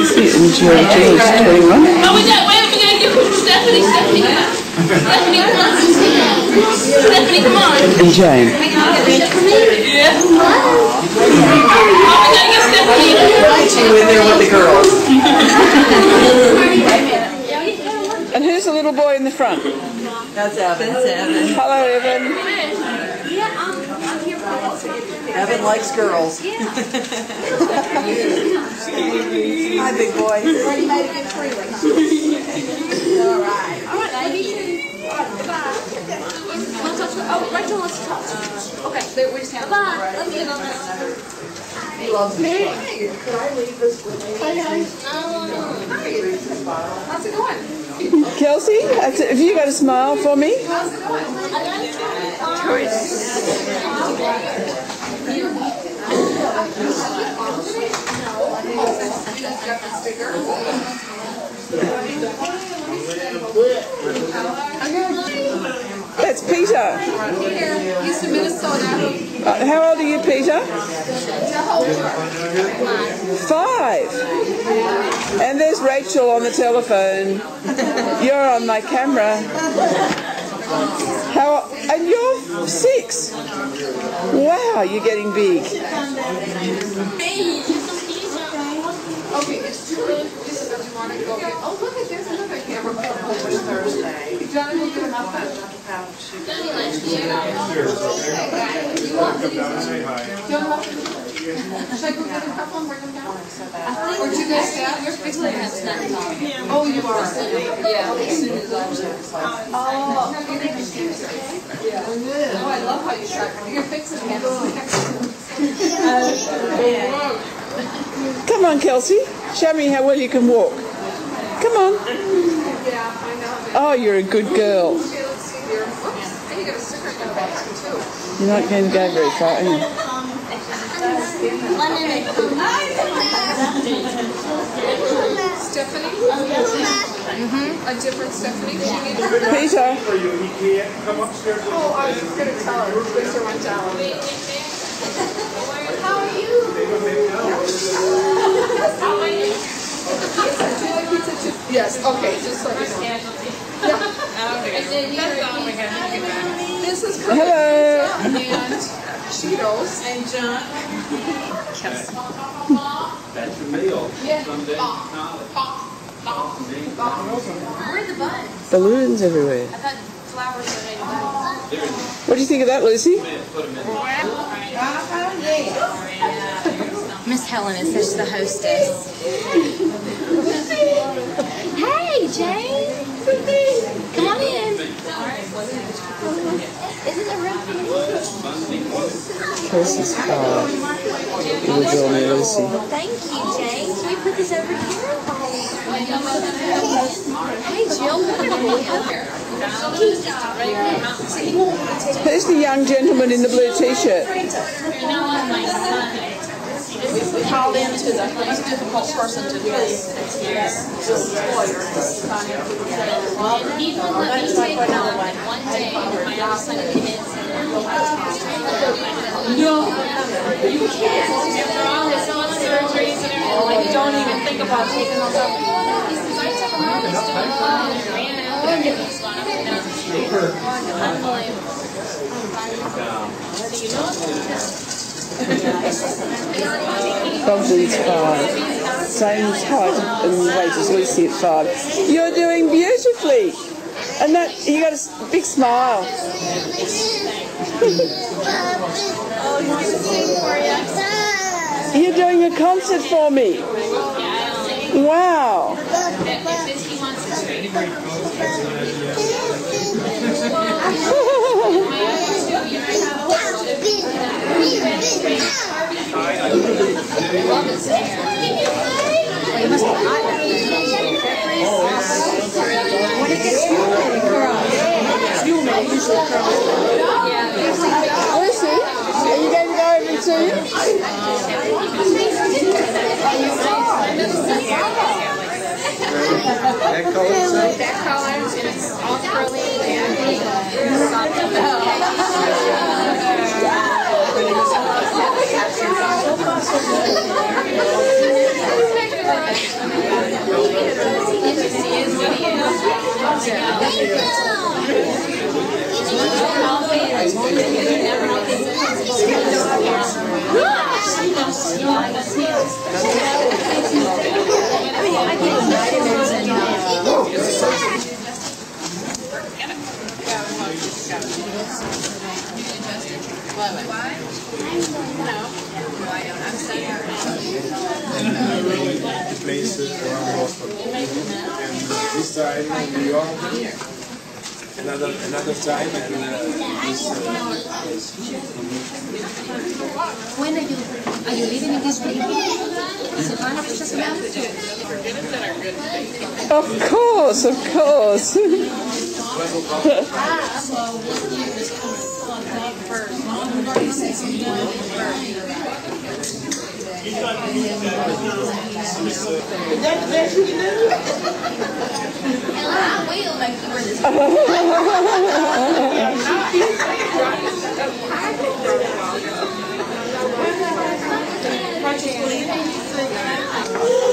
Lucy and Georgia is 21. Oh, we gotta give Stephanie. Stephanie, come on. Stephanie, come on. And Jane. Yeah. Oh, we gotta get Stephanie. She went there with the girls. And who's the little boy in the front? That's Evan. That's Evan. Hello, Evan. Evan likes girls. Hi, big boy. Already made a good freeway. All right. All right, thank you. All right, goodbye. Oh, Rachel wants to talk to you. Okay, we just have bye. Let me get on that. He loves me. Could I leave this with you? Hi, guys. How's it going? Kelsey, have you got a smile for me? How's it going? That's Peter. He's from Minnesota. How old are you, Peter? 5. And there's Rachel on the telephone. You're on my camera. And you're 6. Wow, you're getting big. Okay, it's true. This is what you want to go get. Oh, look at there's another camera over Thursday. Johnny will give him up. You want to should I go get a couple and bring them down? Where'd you guys have? You're fixing it. Oh, you are? Yeah, as soon as I'm there. Oh, yeah. Oh, I love how you start. You're fixing it. Come on, Kelsey. Show me how well you can walk. Come on. Yeah, I know. Oh, you're a good girl. Okay, let's see here. Whoops. And you got a sticker in the basket, too. You're not going to go very far, are you? Stephanie? A different Stephanie? Peter. Oh, I was just going to tell her. Lisa went down. How are you? Yes, okay, just so you know. Yeah. This is Hello. and Cheetos. And John. That's your meal. Someday. Where are the buns? Balloons everywhere. I thought flowers were made of buns. What do you think of that, Lucy? Miss Helen is such the hostess. Hey, Jane. Come on in. Isn't there room for me? Kelsey's car. You will draw me, Lucy. Thank you, Jane. Can we put this over here? Hey, Jill. Who's the young gentleman in the blue t-shirt? We called in to the most difficult person to this. No, you can't. After all his surgeries and everything, you don't even think about taking those up. Bobson's 5. Same height and weight as Lucy at 5. You're doing beautifully. And that you got a big smile. You're doing a concert for me. Wow. Lucy, are you going to go over and see him? That Colin? That Collins, and it's all curly and Really, the places around Boston. And this side in New York, another time, and this. When are you living in this week? Is it one of the Of course, of course. So what year is first?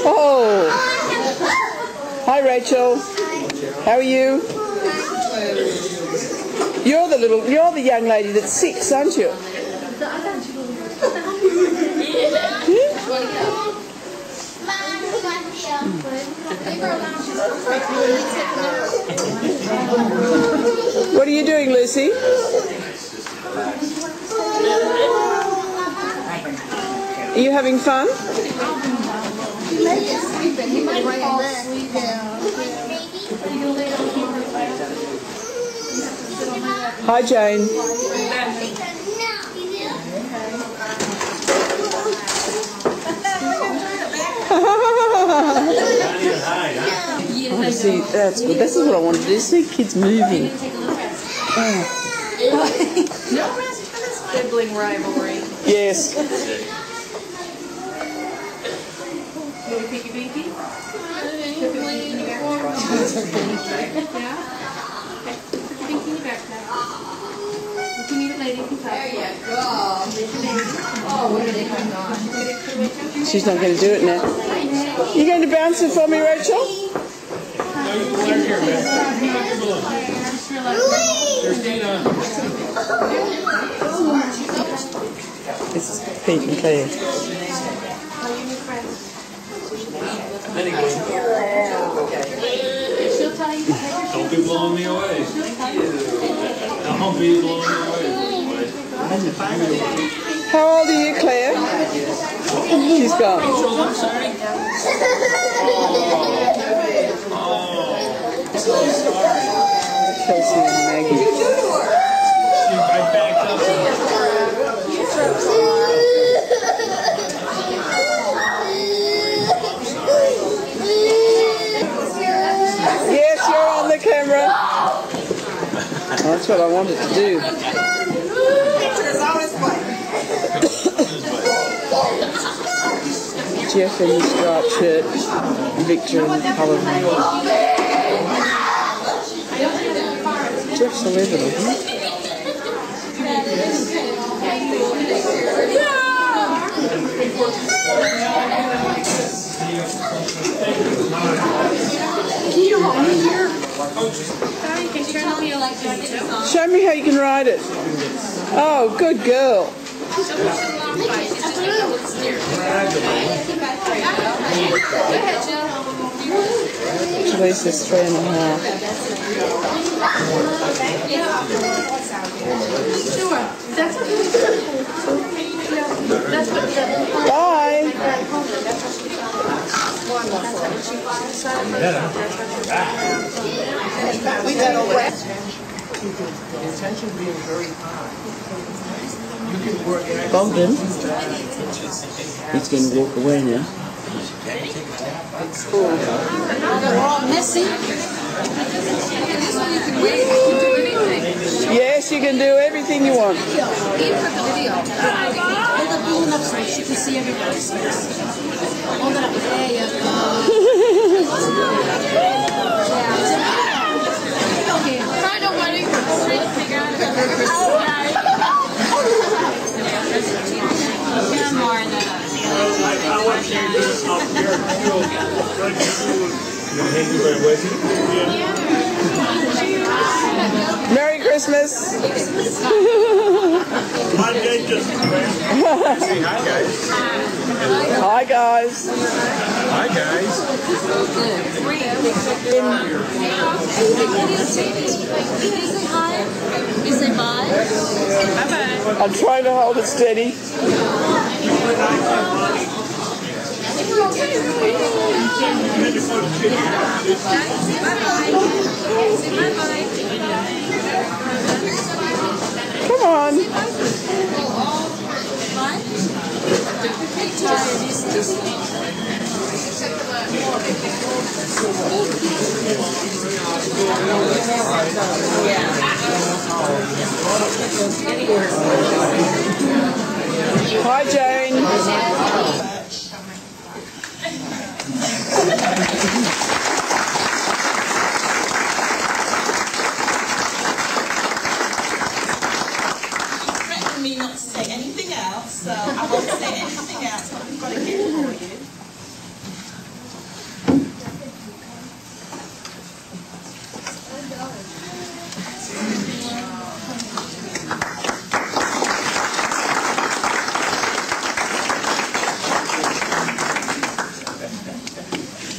Oh, hi Rachel. How are you? You're the young lady that's 6, aren't you? What are you doing, Lucy? Are you having fun? Hi, Jane. Oh, see, that's good. This is what I wanted to do. See kids moving. Oh. Sibling rivalry. Yes. Little Pinky Pinky? She's not going to do it now. You going to bounce it for me, Rachel? This is Pete and Claire. Don't be blowing me away. Don't be blowing me away. How old are you, Claire? She's gone. Chelsea and Maggie. I backed up. Yes, you're on the camera. That's what I wanted to do. Jeff in the striped shirt, Victor in the coloured one. Jeff's 11, isn't he? Show me how you can ride it. Oh, good girl. Lisa's 3.5. Sure. That's okay. Bye. Intention being very high. You can work at Bolden. He's going to walk away now. Messy. Yes, you can do everything you want. Hold the balloon up so she can see everybody's face. Hold it up. There you go. Kind of waiting for the to figure out Merry Christmas. Hi, guys. Hi, guys. Is it bye? Bye-bye. I'm trying to hold it steady. Come on. Hi, Jane. Threatened me not to say anything else, so I won't say anything else, but we've got a gift for you.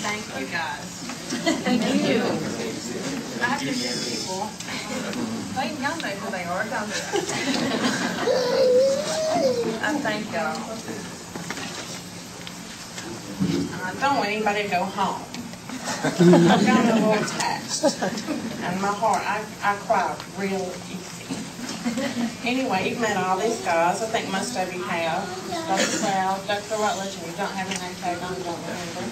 Thank you, guys. Thank you. I have to hear people. They know who they are, don't they? I thank y'all. I don't want anybody to go home. I've got a little attached. And my heart, I cry real easy. Anyway, you've met all these guys. I think most of you have. Dr. Crowd, Dr. Rutledge, and you don't have your name tag on, don't remember.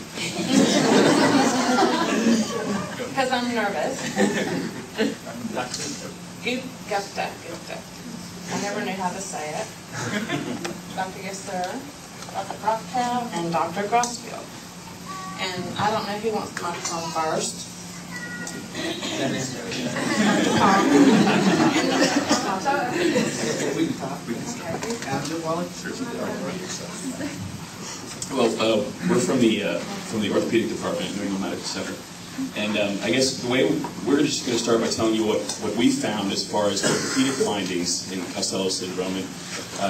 Because I'm nervous. Gupta. I never knew how to say it. Dr. Gesser, Dr. Rothkow, and Dr. Grosfield. And I don't know who wants the microphone first. Well, we're from the orthopedic department at New England Medical Center. And I guess the way we're just going to start by telling you what we found as far as orthopedic findings in Costello syndrome, and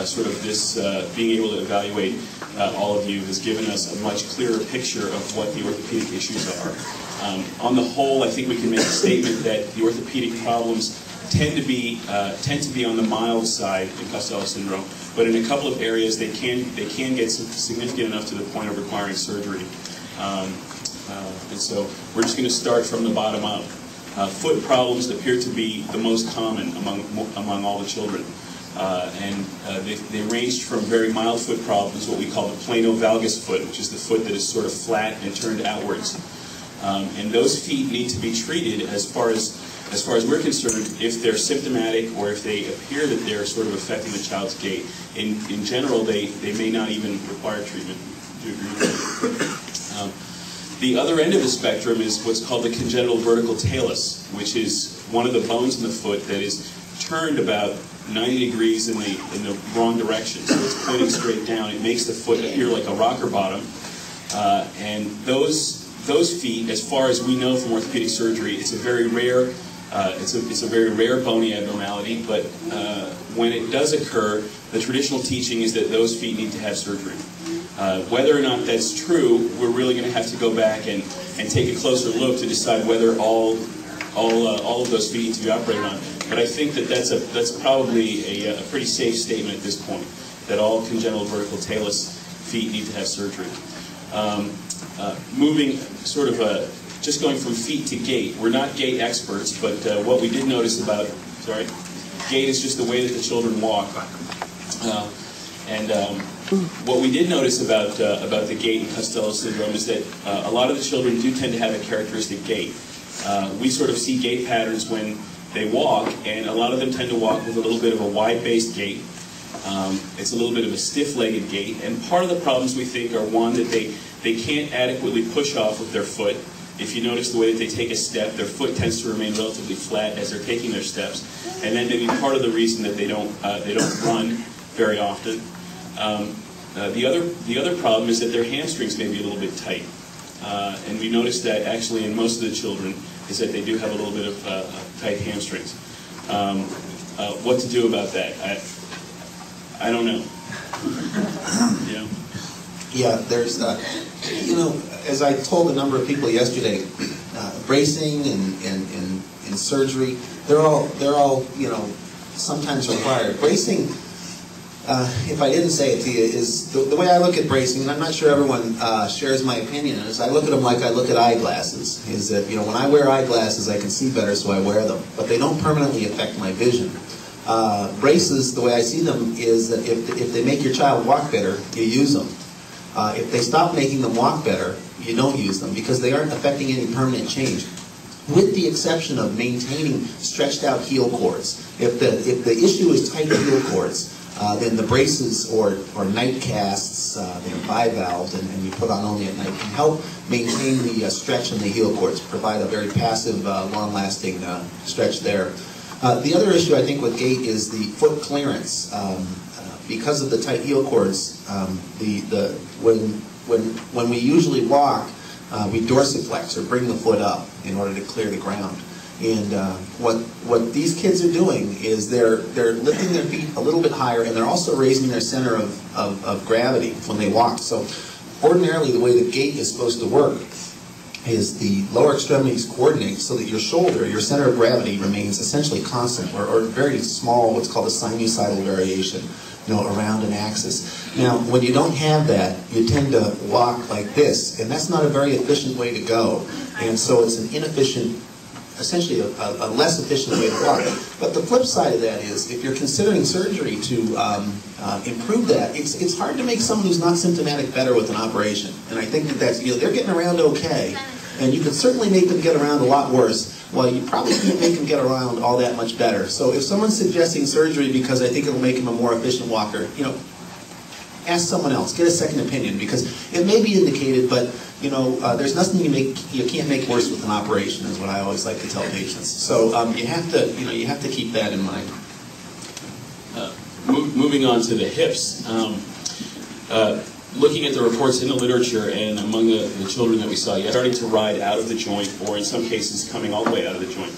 sort of this being able to evaluate all of you has given us a much clearer picture of what the orthopedic issues are. On the whole, I think we can make a statement that the orthopedic problems tend to be on the mild side in Costello syndrome, but in a couple of areas they can get significant enough to the point of requiring surgery. And so we're just going to start from the bottom up. Foot problems appear to be the most common among all the children. They ranged from very mild foot problems, what we call the plano-valgus foot, which is the foot that is sort of flat and turned outwards. And those feet need to be treated as far as we're concerned if they're symptomatic or if they appear that they're sort of affecting the child's gait. In general, they may not even require treatment. The other end of the spectrum is what's called the congenital vertical talus, which is one of the bones in the foot that is turned about 90 degrees in the wrong direction. So it's pointing straight down. It makes the foot appear like a rocker bottom. And those feet, as far as we know from orthopedic surgery, it's a very rare bony abnormality. But when it does occur, the traditional teaching is that those feet need to have surgery. Whether or not that's true, we're really going to have to go back and take a closer look to decide whether all of those feet need to be operated on. But I think that that's probably a pretty safe statement at this point, that all congenital vertical talus feet need to have surgery. Moving sort of just going from feet to gait. We're not gait experts, but what we did notice about gait is just the way that the children walk. What we did notice about the gait in Costello syndrome is that a lot of the children do tend to have a characteristic gait. We sort of see gait patterns when they walk, and a lot of them tend to walk with a little bit of a wide-based gait. It's a little bit of a stiff-legged gait, and part of the problems we think are, one, that they can't adequately push off with their foot. If you notice the way that they take a step, their foot tends to remain relatively flat as they're taking their steps, and then maybe part of the reason that they don't run very often. The other problem is that their hamstrings may be a little bit tight, and we noticed that actually in most of the children is that they do have a little bit of tight hamstrings. What to do about that? I don't know. Yeah, there's as I told a number of people yesterday, bracing and surgery, they're all sometimes required. Bracing if I didn't say it to you, is the way I look at bracing, and I'm not sure everyone shares my opinion, is I look at them like I look at eyeglasses. Is that, you know, when I wear eyeglasses, I can see better, so I wear them, but they don't permanently affect my vision. Braces, the way I see them, is that if they make your child walk better, you use them. If they stop making them walk better, you don't use them, because they aren't affecting any permanent change, with the exception of maintaining stretched out heel cords. If the issue is tight heel cords, then the braces or night casts, they're bivalved and you put on only at night, can help maintain the stretch in the heel cords, provide a very passive, long-lasting stretch there. The other issue I think with gait is the foot clearance. Because of the tight heel cords, when we usually walk, we dorsiflex or bring the foot up in order to clear the ground. And what these kids are doing is they're lifting their feet a little bit higher, and they're also raising their center of gravity when they walk. So ordinarily the way the gait is supposed to work is the lower extremities coordinate so that your shoulder, your center of gravity, remains essentially constant, or very small, what's called a sinusoidal variation, you know, around an axis. Now, when you don't have that, you tend to walk like this, and that's not a very efficient way to go. And so it's an inefficient, essentially a less efficient way to walk. But the flip side of that is, if you're considering surgery to improve that, it's hard to make someone who's not symptomatic better with an operation. And I think that's, you know, they're getting around okay, and you can certainly make them get around a lot worse. Well, you probably can't make them get around all that much better. So if someone's suggesting surgery because I think it'll make him a more efficient walker, you know, ask someone else, get a second opinion, because it may be indicated, but you know, there's nothing you can't make worse with an operation, is what I always like to tell patients. So you have to keep that in mind. Moving on to the hips, looking at the reports in the literature and among the children that we saw, you're starting to ride out of the joint, or in some cases coming all the way out of the joint.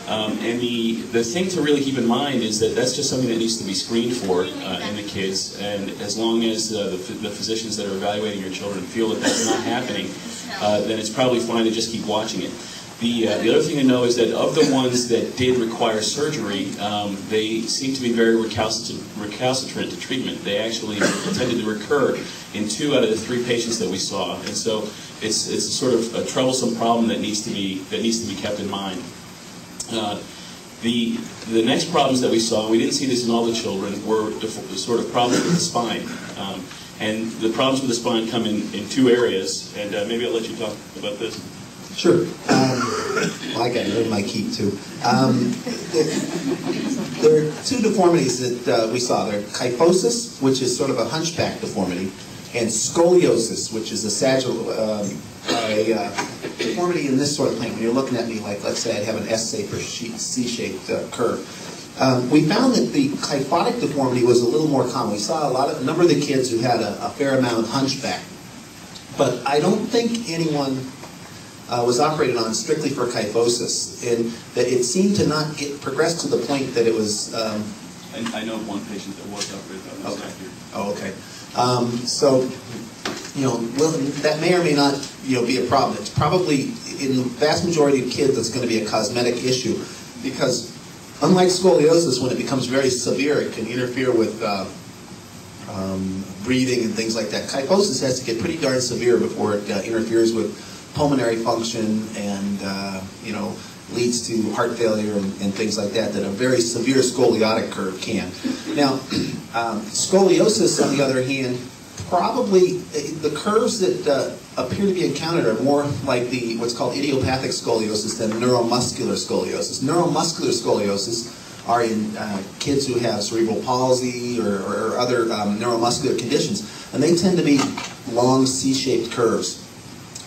And the thing to really keep in mind is that that's just something that needs to be screened for in the kids, and as long as the physicians that are evaluating your children feel that that's not happening, then it's probably fine to just keep watching it. The other thing to know is that of the ones that did require surgery, they seem to be very recalcitrant to treatment. They actually tended to recur in 2 out of the 3 patients that we saw, and so it's a sort of a troublesome problem that needs to be kept in mind. The next problems that we saw, we didn't see this in all the children, were sort of problems with the spine. And the problems with the spine come in 2 areas, and maybe I'll let you talk about this. Sure. Well, I got rid of my key too. There are 2 deformities that we saw. There are kyphosis, which is sort of a hunchback deformity, and scoliosis, which is a sagittal deformity in this sort of plane. When you're looking at me like, let's say I have an S-shaped or C-shaped curve. We found that the kyphotic deformity was a little more common. We saw a number of the kids who had a fair amount of hunchback. But I don't think anyone was operated on strictly for kyphosis, and that it seemed to not progress to the point that it was... I know of one patient that was operated on. Okay. Oh, okay. So, you know, well, that may or may not, you know, be a problem. It's probably, in the vast majority of kids, it's going to be a cosmetic issue, because unlike scoliosis, when it becomes very severe, it can interfere with breathing and things like that. Kyphosis has to get pretty darn severe before it interferes with pulmonary function and, you know, leads to heart failure and things like that a very severe scoliotic curve can. Now, scoliosis, on the other hand, probably the curves that appear to be encountered are more like what's called idiopathic scoliosis than neuromuscular scoliosis. Neuromuscular scoliosis are in kids who have cerebral palsy or other neuromuscular conditions, and they tend to be long C-shaped curves.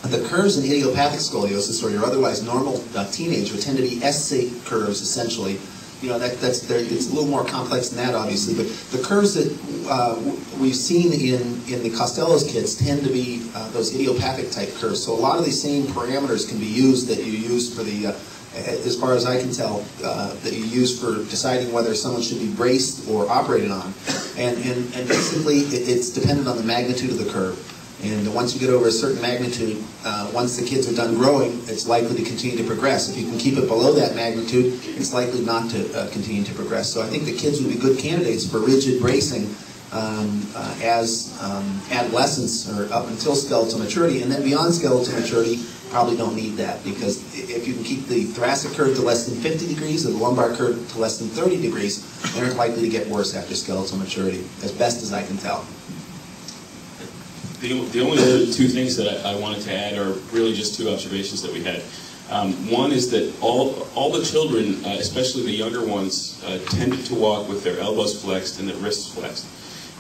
The curves in idiopathic scoliosis, or your otherwise normal teenager, tend to be S-shaped curves, essentially. You know, it's a little more complex than that, obviously, but the curves that we've seen in the Costello's kids tend to be those idiopathic type curves. So a lot of these same parameters can be used that you use for the, as far as I can tell, that you use for deciding whether someone should be braced or operated on. And basically, it's dependent on the magnitude of the curve. And once you get over a certain magnitude, once the kids are done growing, it's likely to continue to progress. If you can keep it below that magnitude, it's likely not to continue to progress. So I think the kids would be good candidates for rigid bracing as adolescents or up until skeletal maturity, and then beyond skeletal maturity, probably don't need that, because if you can keep the thoracic curve to less than 50 degrees or the lumbar curve to less than 30 degrees, they aren't likely to get worse after skeletal maturity, as best as I can tell. The only other two things that I wanted to add are really just two observations that we had. One is that all the children, especially the younger ones, tended to walk with their elbows flexed and their wrists flexed.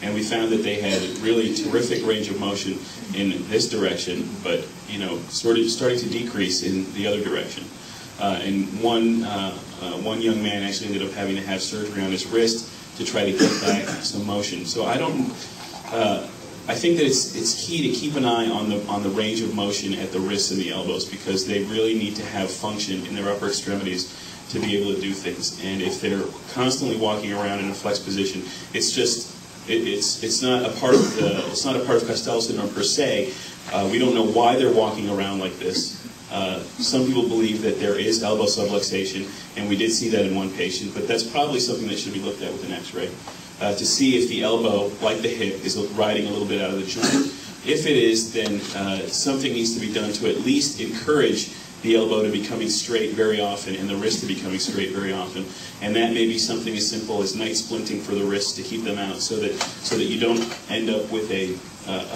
And we found that they had really terrific range of motion in this direction, but sort of starting to decrease in the other direction. And one young man actually ended up having to have surgery on his wrist to try to get back some motion. So I think that it's key to keep an eye on the range of motion at the wrists and the elbows, because they really need to have function in their upper extremities to be able to do things. And if they're constantly walking around in a flexed position, it's not a part of Costello syndrome per se. We don't know why they're walking around like this. Some people believe that there is elbow subluxation, and we did see that in one patient, but that's probably something that should be looked at with an X-ray to see if the elbow, like the hip, is riding a little bit out of the joint. If it is, then something needs to be done to at least encourage the elbow to be coming straight very often and the wrist to be coming straight very often. And that may be something as simple as night splinting for the wrists to keep them out, so that you don't end up with a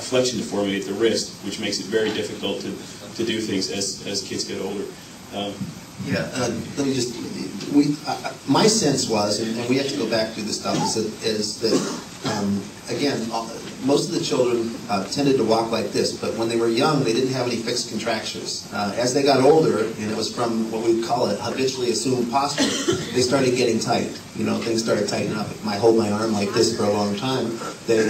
flexion deformity at the wrist, which makes it very difficult to do things as kids get older. Let me just, my sense was, and we have to go back through this stuff, is that, again, most of the children tended to walk like this, but when they were young, they didn't have any fixed contractures. As they got older, and it was from what we call it habitually assumed posture, they started getting tight. Things started tightening up. If I hold my arm like this for a long time, then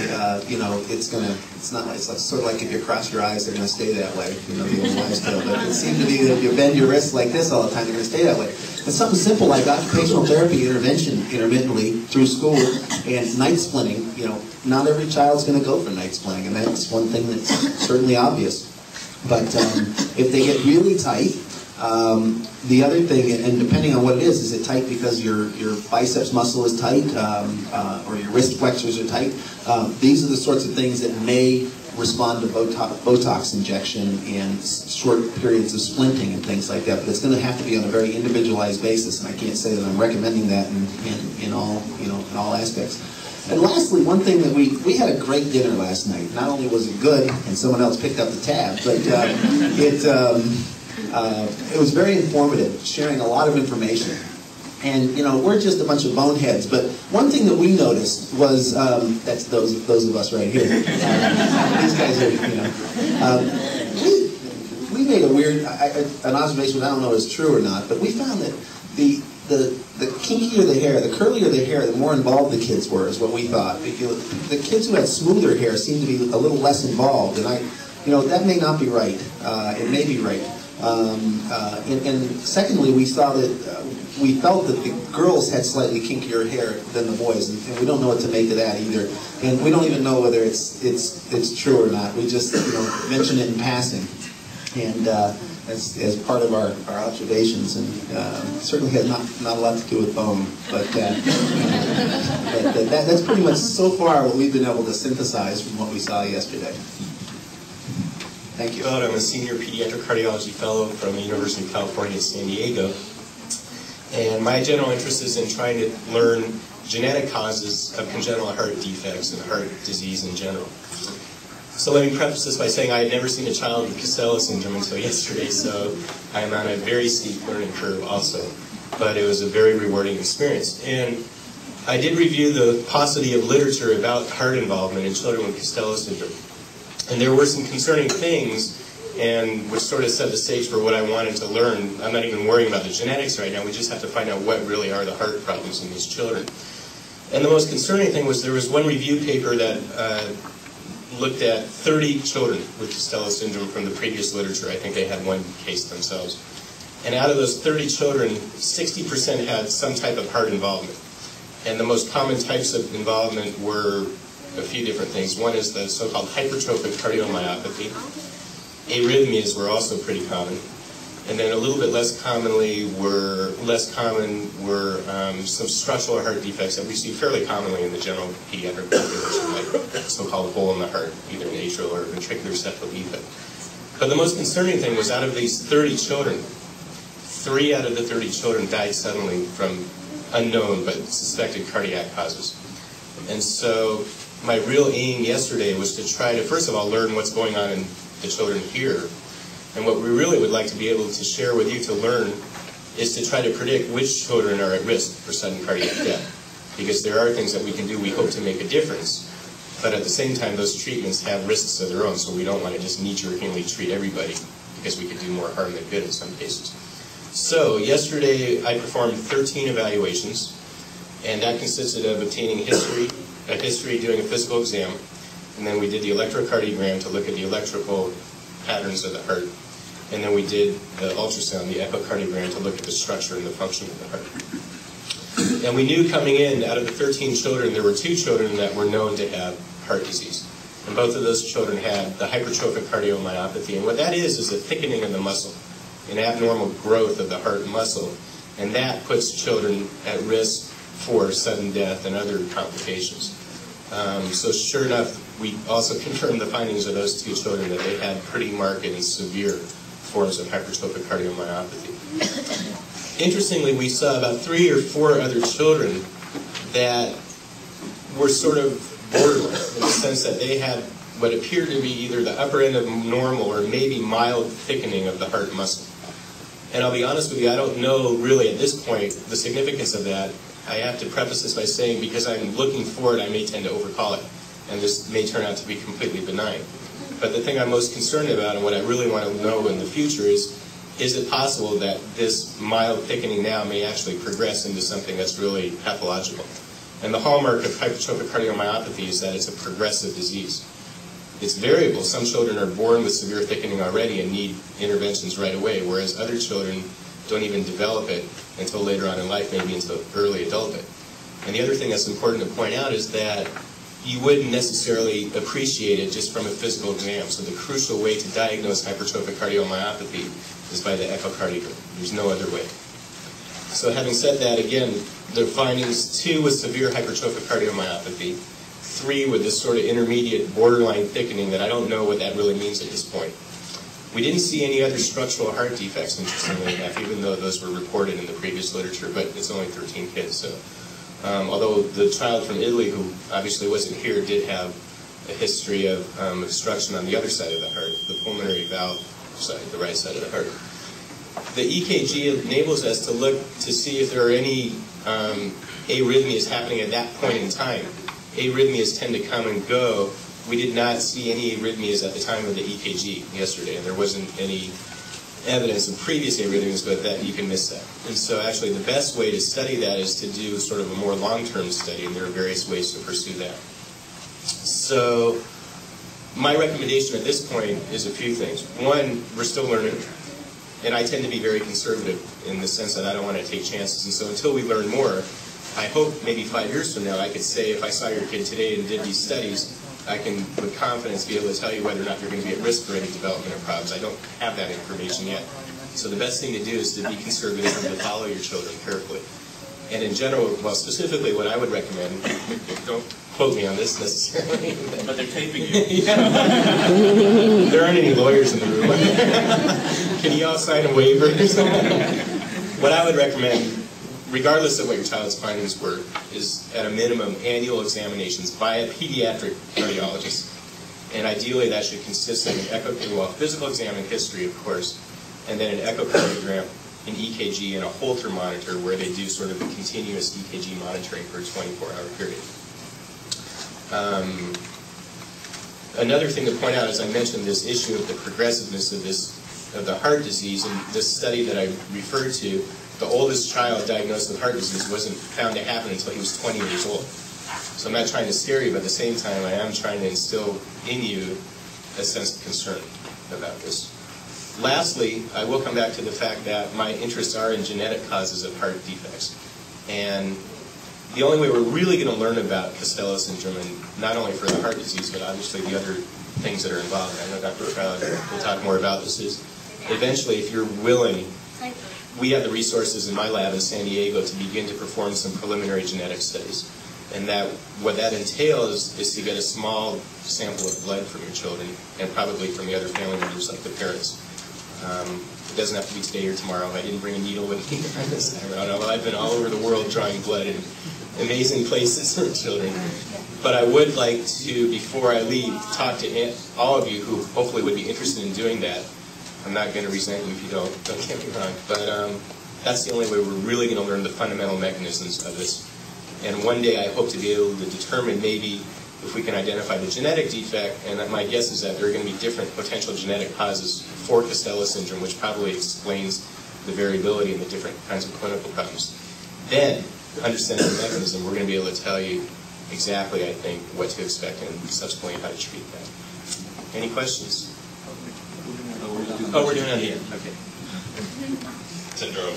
it's sort of like if you cross your eyes, they're going to stay that way. The old wives' tale. But it seemed to be that if you bend your wrists like this all the time, they're going to stay that way. But something simple like occupational therapy intervention intermittently through school and night splinting, not every child's going to go for night splinting, and that's one thing that's certainly obvious. But if they get really tight, the other thing, and depending on what it is it tight because your biceps muscle is tight, or your wrist flexors are tight? These are the sorts of things that may respond to Botox injection and short periods of splinting and things like that. But it's going to have to be on a very individualized basis, and I can't say that I'm recommending that in all aspects. And lastly, one thing that we had a great dinner last night. Not only was it good, and someone else picked up the tab, but it was very informative, sharing a lot of information. And we're just a bunch of boneheads. But one thing that we noticed was that's those of us right here. These guys are, we made a weird an observation. I don't know if it's true or not, but we found that the kinkier the hair, the curlier the hair, the more involved the kids were, is what we thought. The kids who had smoother hair seemed to be a little less involved, and that may not be right. It may be right. And secondly, we saw that we felt that the girls had slightly kinkier hair than the boys, and we don't know what to make of that either. And we don't even know whether it's true or not. We just mention it in passing, and as part of our observations, and certainly had not a lot to do with bone, but that's pretty much so far what we've been able to synthesize from what we saw yesterday. Thank you. I'm a senior pediatric cardiology fellow from the University of California at San Diego. And my general interest is in trying to learn genetic causes of congenital heart defects and heart disease in general. So let me preface this by saying I had never seen a child with Costello syndrome until yesterday, so I'm on a very steep learning curve also. But it was a very rewarding experience. And I did review the paucity of literature about heart involvement in children with Costello syndrome. And there were some concerning things, and which sort of set the stage for what I wanted to learn. I'm not even worrying about the genetics right now. We just have to find out what really are the heart problems in these children. And the most concerning thing was there was one review paper that looked at 30 children with Costello syndrome from the previous literature. I think they had one case themselves. And out of those 30 children, 60% had some type of heart involvement. And the most common types of involvement were a few different things. One is the so-called hypertrophic cardiomyopathy. Arrhythmias were also pretty common. And then a little bit less common were some structural heart defects that we see fairly commonly in the general pediatric population, like so-called hole in the heart, either an atrial or ventricular septal defect. But the most concerning thing was out of these 30 children, 3 out of the 30 children died suddenly from unknown but suspected cardiac causes. And so my real aim yesterday was to try to, first of all, learn what's going on in the children here. And what we really would like to be able to share with you to learn is to try to predict which children are at risk for sudden cardiac death. Because there are things that we can do, we hope to make a difference. But at the same time, those treatments have risks of their own, so we don't want to just knee-jerkingly treat everybody, because we could do more harm than good in some cases. So yesterday I performed 13 evaluations, and that consisted of obtaining a history, doing a physical exam, and then we did the electrocardiogram to look at the electrical patterns of the heart, and then we did the ultrasound, the echocardiogram, to look at the structure and the function of the heart. And we knew coming in, out of the 13 children, there were 2 children that were known to have heart disease. And both of those children had the hypertrophic cardiomyopathy. And what that is a thickening of the muscle, an abnormal growth of the heart muscle. And that puts children at risk for sudden death and other complications. So sure enough, we also confirmed the findings of those 2 children that they had pretty marked and severe forms of hypertrophic cardiomyopathy. Interestingly, we saw about 3 or 4 other children that were sort of borderline, in the sense that they had what appeared to be either the upper end of normal or maybe mild thickening of the heart muscle. And I'll be honest with you, I don't know really at this point the significance of that. I have to preface this by saying, because I'm looking forward, I may tend to overcall it, and this may turn out to be completely benign. But the thing I'm most concerned about, and what I really want to know in the future, is it possible that this mild thickening now may actually progress into something that's really pathological? And the hallmark of hypertrophic cardiomyopathy is that it's a progressive disease. It's variable. Some children are born with severe thickening already and need interventions right away, whereas other children don't even develop it until later on in life, maybe into early adulthood. And the other thing that's important to point out is that you wouldn't necessarily appreciate it just from a physical exam. So the crucial way to diagnose hypertrophic cardiomyopathy is by the echocardiogram. There's no other way. So having said that, again, the findings, 2 with severe hypertrophic cardiomyopathy, 3 with this sort of intermediate borderline thickening that I don't know what that really means at this point. We didn't see any other structural heart defects, interestingly enough, even though those were reported in the previous literature, but it's only 13 kids. So, although the child from Italy, who obviously wasn't here, did have a history of obstruction on the other side of the heart, the pulmonary valve side, the right side of the heart. The EKG enables us to look to see if there are any arrhythmias happening at that point in time. Arrhythmias tend to come and go. We did not see any arrhythmias at the time of the EKG yesterday, and there wasn't any evidence of previous arrhythmias, but that you can miss that. And so actually the best way to study that is to do sort of a more long-term study, and there are various ways to pursue that. So my recommendation at this point is a few things. One, we're still learning, and I tend to be very conservative in the sense that I don't want to take chances. And so until we learn more, I hope maybe 5 years from now I could say, if I saw your kid today and did these studies, I can with confidence be able to tell you whether or not you're going to be at risk for any development of problems. I don't have that information yet. So the best thing to do is to be conservative and to follow your children carefully. And in general, well, specifically what I would recommend, don't quote me on this necessarily. But they're taping you. There aren't any lawyers in the room. Can you all sign a waiver? What I would recommend, regardless of what your child's findings were, is at a minimum annual examinations by a pediatric cardiologist. And ideally that should consist of an physical exam and history, of course, and then an echocardiogram, an EKG, and a Holter monitor where they do sort of a continuous EKG monitoring for a 24-hour period. Another thing to point out, as I mentioned, this issue of the progressiveness of the heart disease, and this study that I referred to, the oldest child diagnosed with heart disease wasn't found to happen until he was 20 years old. So I'm not trying to scare you, but at the same time I am trying to instill in you a sense of concern about this. Lastly, I will come back to the fact that my interests are in genetic causes of heart defects. And the only way we're really going to learn about Costello syndrome, and not only for the heart disease, but obviously the other things that are involved, and I know Dr. Crowd will talk more about this, is eventually, if you're willing, we have the resources in my lab in San Diego to begin to perform some preliminary genetic studies. And that what that entails is to get a small sample of blood from your children, and probably from the other family members, like the parents. It doesn't have to be today or tomorrow. I didn't bring a needle with me on this time around. I've been all over the world drawing blood in amazing places for children. But I would like to, before I leave, talk to all of you who hopefully would be interested in doing that. I'm not going to resent you if you don't get me wrong. But that's the only way we're really going to learn the fundamental mechanisms of this. And one day I hope to be able to determine maybe if we can identify the genetic defect, and my guess is that there are going to be different potential genetic causes for Costello syndrome, which probably explains the variability in the different kinds of clinical problems. Then, understanding the mechanism, we're going to be able to tell you exactly, I think, what to expect and subsequently how to treat that. Any questions? Oh, we're doing it here. Okay. Syndrome.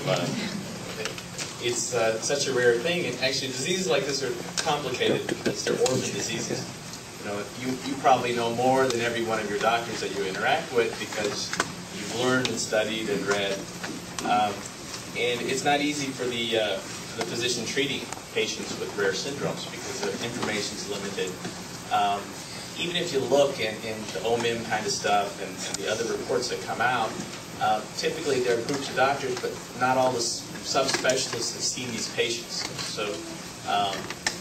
It's such a rare thing, and actually diseases like this are complicated because they're orphan diseases. You know, you probably know more than every one of your doctors that you interact with because you've learned and studied and read. And it's not easy for the physician treating patients with rare syndromes because the information is limited. Even if you look in the OMIM kind of stuff and the other reports that come out, typically there are groups of doctors, but not all the subspecialists have seen these patients. So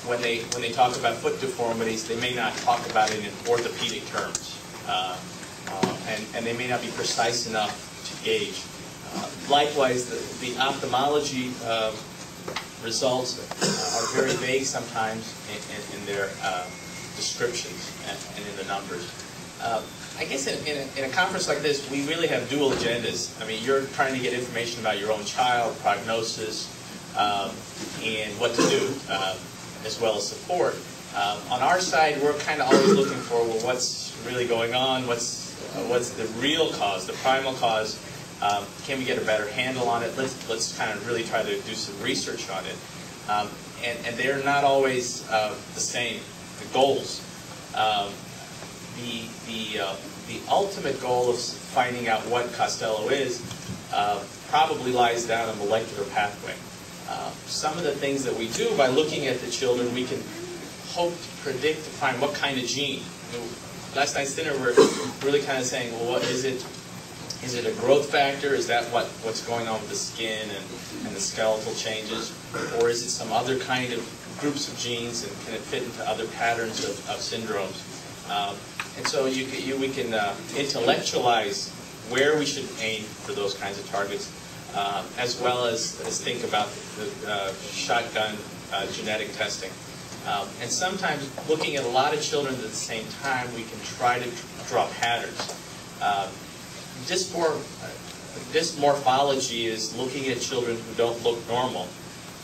when they talk about foot deformities, they may not talk about it in orthopedic terms, and they may not be precise enough to gauge. Likewise, the ophthalmology results are very vague sometimes in their descriptions and in the numbers. I guess in a conference like this, we really have dual agendas. I mean, you're trying to get information about your own child, prognosis, and what to do, as well as support. On our side, we're kind of always looking for, well, what's really going on? What's the real cause, the primal cause? Can we get a better handle on it? Let's kind of really try to do some research on it. And they're not always the same. The goals. The ultimate goal of finding out what Costello is probably lies down a molecular pathway. Some of the things that we do by looking at the children, we can hope to predict to find what kind of gene. Last night's dinner, we're really kind of saying, well, what is it? Is it a growth factor? Is that what's going on with the skin and the skeletal changes? Or is it some other kind of groups of genes, and can it fit into other patterns of syndromes? And so we can intellectualize where we should aim for those kinds of targets, as well as think about the shotgun genetic testing. And sometimes looking at a lot of children at the same time, we can try to draw patterns. Dysmorphology is looking at children who don't look normal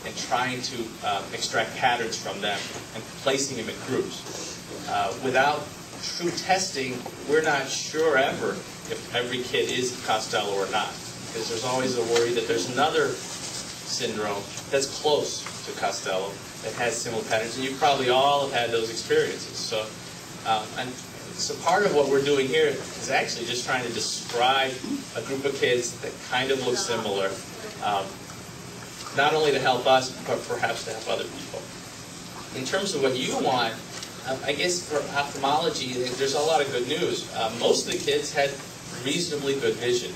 and trying to extract patterns from them and placing them in groups. Without true testing, we're not sure ever if every kid is Costello or not, because there's always a worry that there's another syndrome that's close to Costello that has similar patterns, and you probably all have had those experiences. So, so part of what we're doing here is actually just trying to describe a group of kids that kind of look similar, not only to help us, but perhaps to help other people. In terms of what you want, I guess for ophthalmology, there's a lot of good news. Most of the kids had reasonably good vision.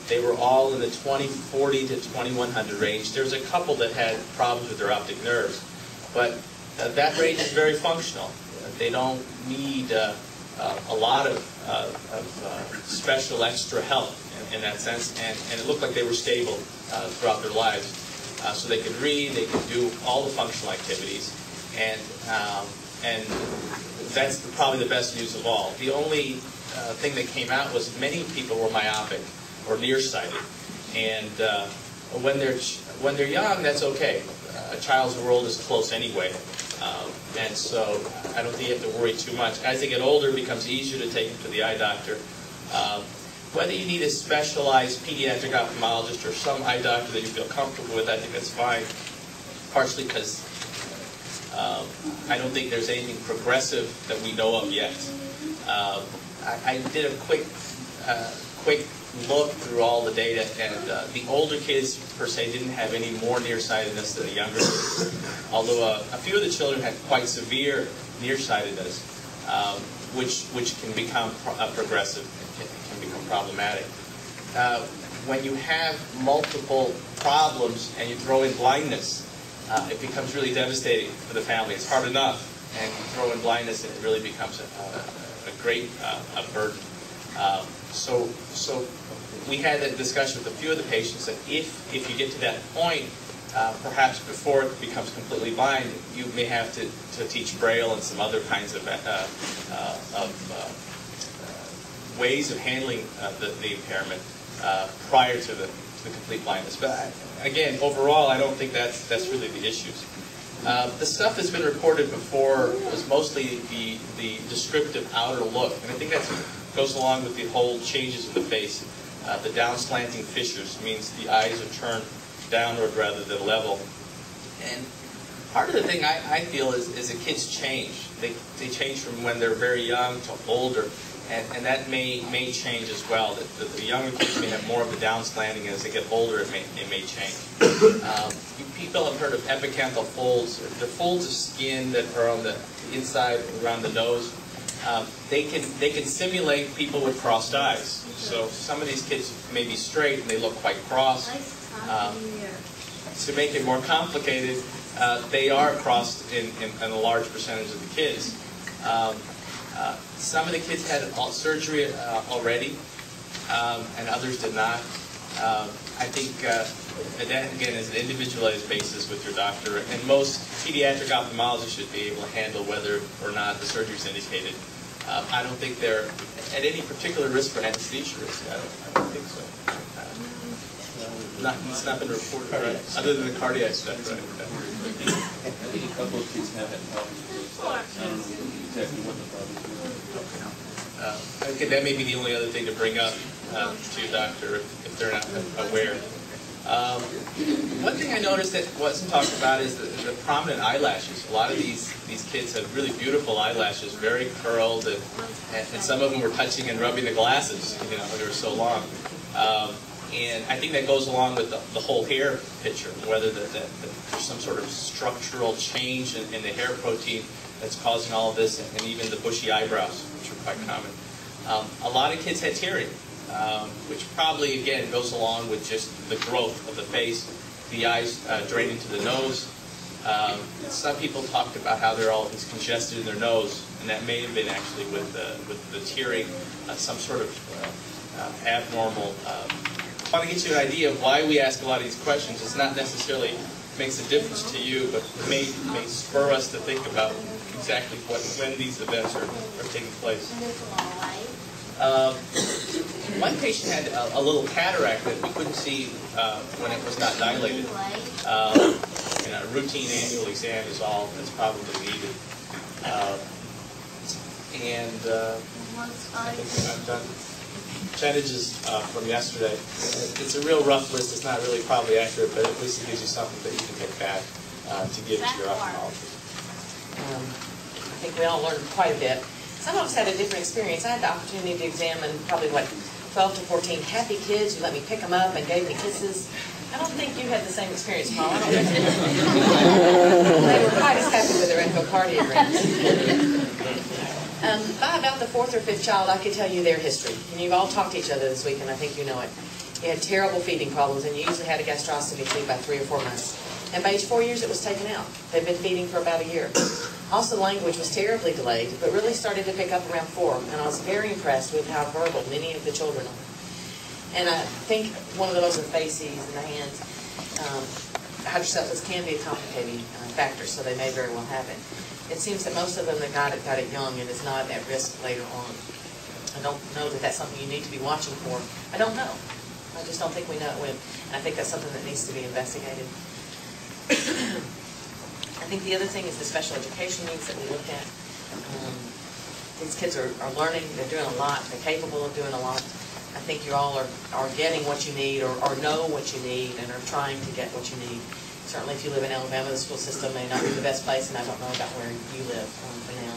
They were all in the 20/40 to 2100 range. There's a couple that had problems with their optic nerves, but that range is very functional. They don't need a lot of special extra help in that sense, and it looked like they were stable throughout their lives. So they could read, they could do all the functional activities, and that's probably the best news of all. The only thing that came out was many people were myopic or nearsighted, and when they're young, that's okay. A child's world is close anyway, and so I don't think you have to worry too much. As they get older, it becomes easier to take them to the eye doctor. Whether you need a specialized pediatric ophthalmologist or some eye doctor that you feel comfortable with, I think that's fine, partially because I don't think there's anything progressive that we know of yet. I did a quick quick look through all the data, and the older kids per se didn't have any more nearsightedness than the younger kids, although a few of the children had quite severe nearsightedness, which can become progressive, can become problematic. When you have multiple problems and you throw in blindness, it becomes really devastating for the family. It's hard enough, and you throw in blindness, and it really becomes a great burden. So we had a discussion with a few of the patients that if you get to that point, perhaps before it becomes completely blind, you may have to teach Braille and some other kinds of ways of handling the impairment prior to the complete blindness. But again, overall, I don't think that's really the issues. The stuff that's been reported before was mostly the descriptive outer look, and I think that goes along with the whole changes in the face. The down slanting fissures means the eyes are turned downward rather than level. And part of the thing I feel is that kids change. They change from when they're very young to older, and that may change as well. The younger kids may have more of the down slanting, and as they get older, it may change. People have heard of epicanthal folds. They're folds of skin that are on the inside around the nose. They can simulate people with crossed eyes. So some of these kids may be straight and they look quite cross. To make it more complicated, they are crossed in a large percentage of the kids. Some of the kids had surgery already, and others did not. I think that, again, is an individualized basis with your doctor, and most pediatric ophthalmologists should be able to handle whether or not the surgery is indicated. I don't think they're at any particular risk for anesthesia risk. I don't think so. It's not been reported, right? Other than the cardiac stuff, right? I think a couple of kids have had problems with that. I don't know exactly what the problem is. Okay, that may be the only other thing to bring up to your doctor if they're not aware. One thing I noticed that wasn't talked about is the prominent eyelashes. A lot of these kids have really beautiful eyelashes, very curled, and some of them were touching and rubbing the glasses. You know, they were so long. And I think that goes along with the whole hair picture, whether there's some sort of structural change in the hair protein that's causing all of this, and even the bushy eyebrows, which are quite common. A lot of kids had tearing, which probably, again, goes along with just the growth of the face, the eyes draining to the nose. Some people talked about how they're all congested in their nose, and that may have been actually with the tearing, some sort of abnormal. I want to get you an idea of why we ask a lot of these questions. It's not necessarily makes a difference to you, but may spur us to think about exactly when these events are taking place. One patient had a little cataract that we couldn't see when it was not dilated. And a routine annual exam is all that's probably needed. I think I'm done. Percentages from yesterday. It's a real rough list. It's not really probably accurate, but at least it gives you something that you can take back to give to your ophthalmologist. I think we all learned quite a bit. Some of us had a different experience. I had the opportunity to examine probably, 12 to 14 happy kids who let me pick them up and gave me kisses. I don't think you had the same experience, Paul. They were quite as happy with their echocardiograms. By about the fourth or fifth child, I could tell you their history. And you've all talked to each other this week, and I think you know it. You had terrible feeding problems, and you usually had a gastrostomy tube by 3 or 4 months. And by age 4 years, it was taken out. They've been feeding for about a year. Also, the language was terribly delayed, but really started to pick up around 4. And I was very impressed with how verbal many of the children are. And I think one of those are faces and the hands. Hydrocephalus can be a complicating factor, so they may very well have it. It seems that most of them that got it young and is not at risk later on. I don't know that that's something you need to be watching for. I don't know. I just don't think we know when. And I think that's something that needs to be investigated. I think the other thing is the special education needs that we look at. These kids are learning. They're doing a lot. They're capable of doing a lot. I think you all are getting what you need or know what you need and are trying to get what you need. Certainly if you live in Alabama, the school system may not be the best place, and I don't know about where you live for now.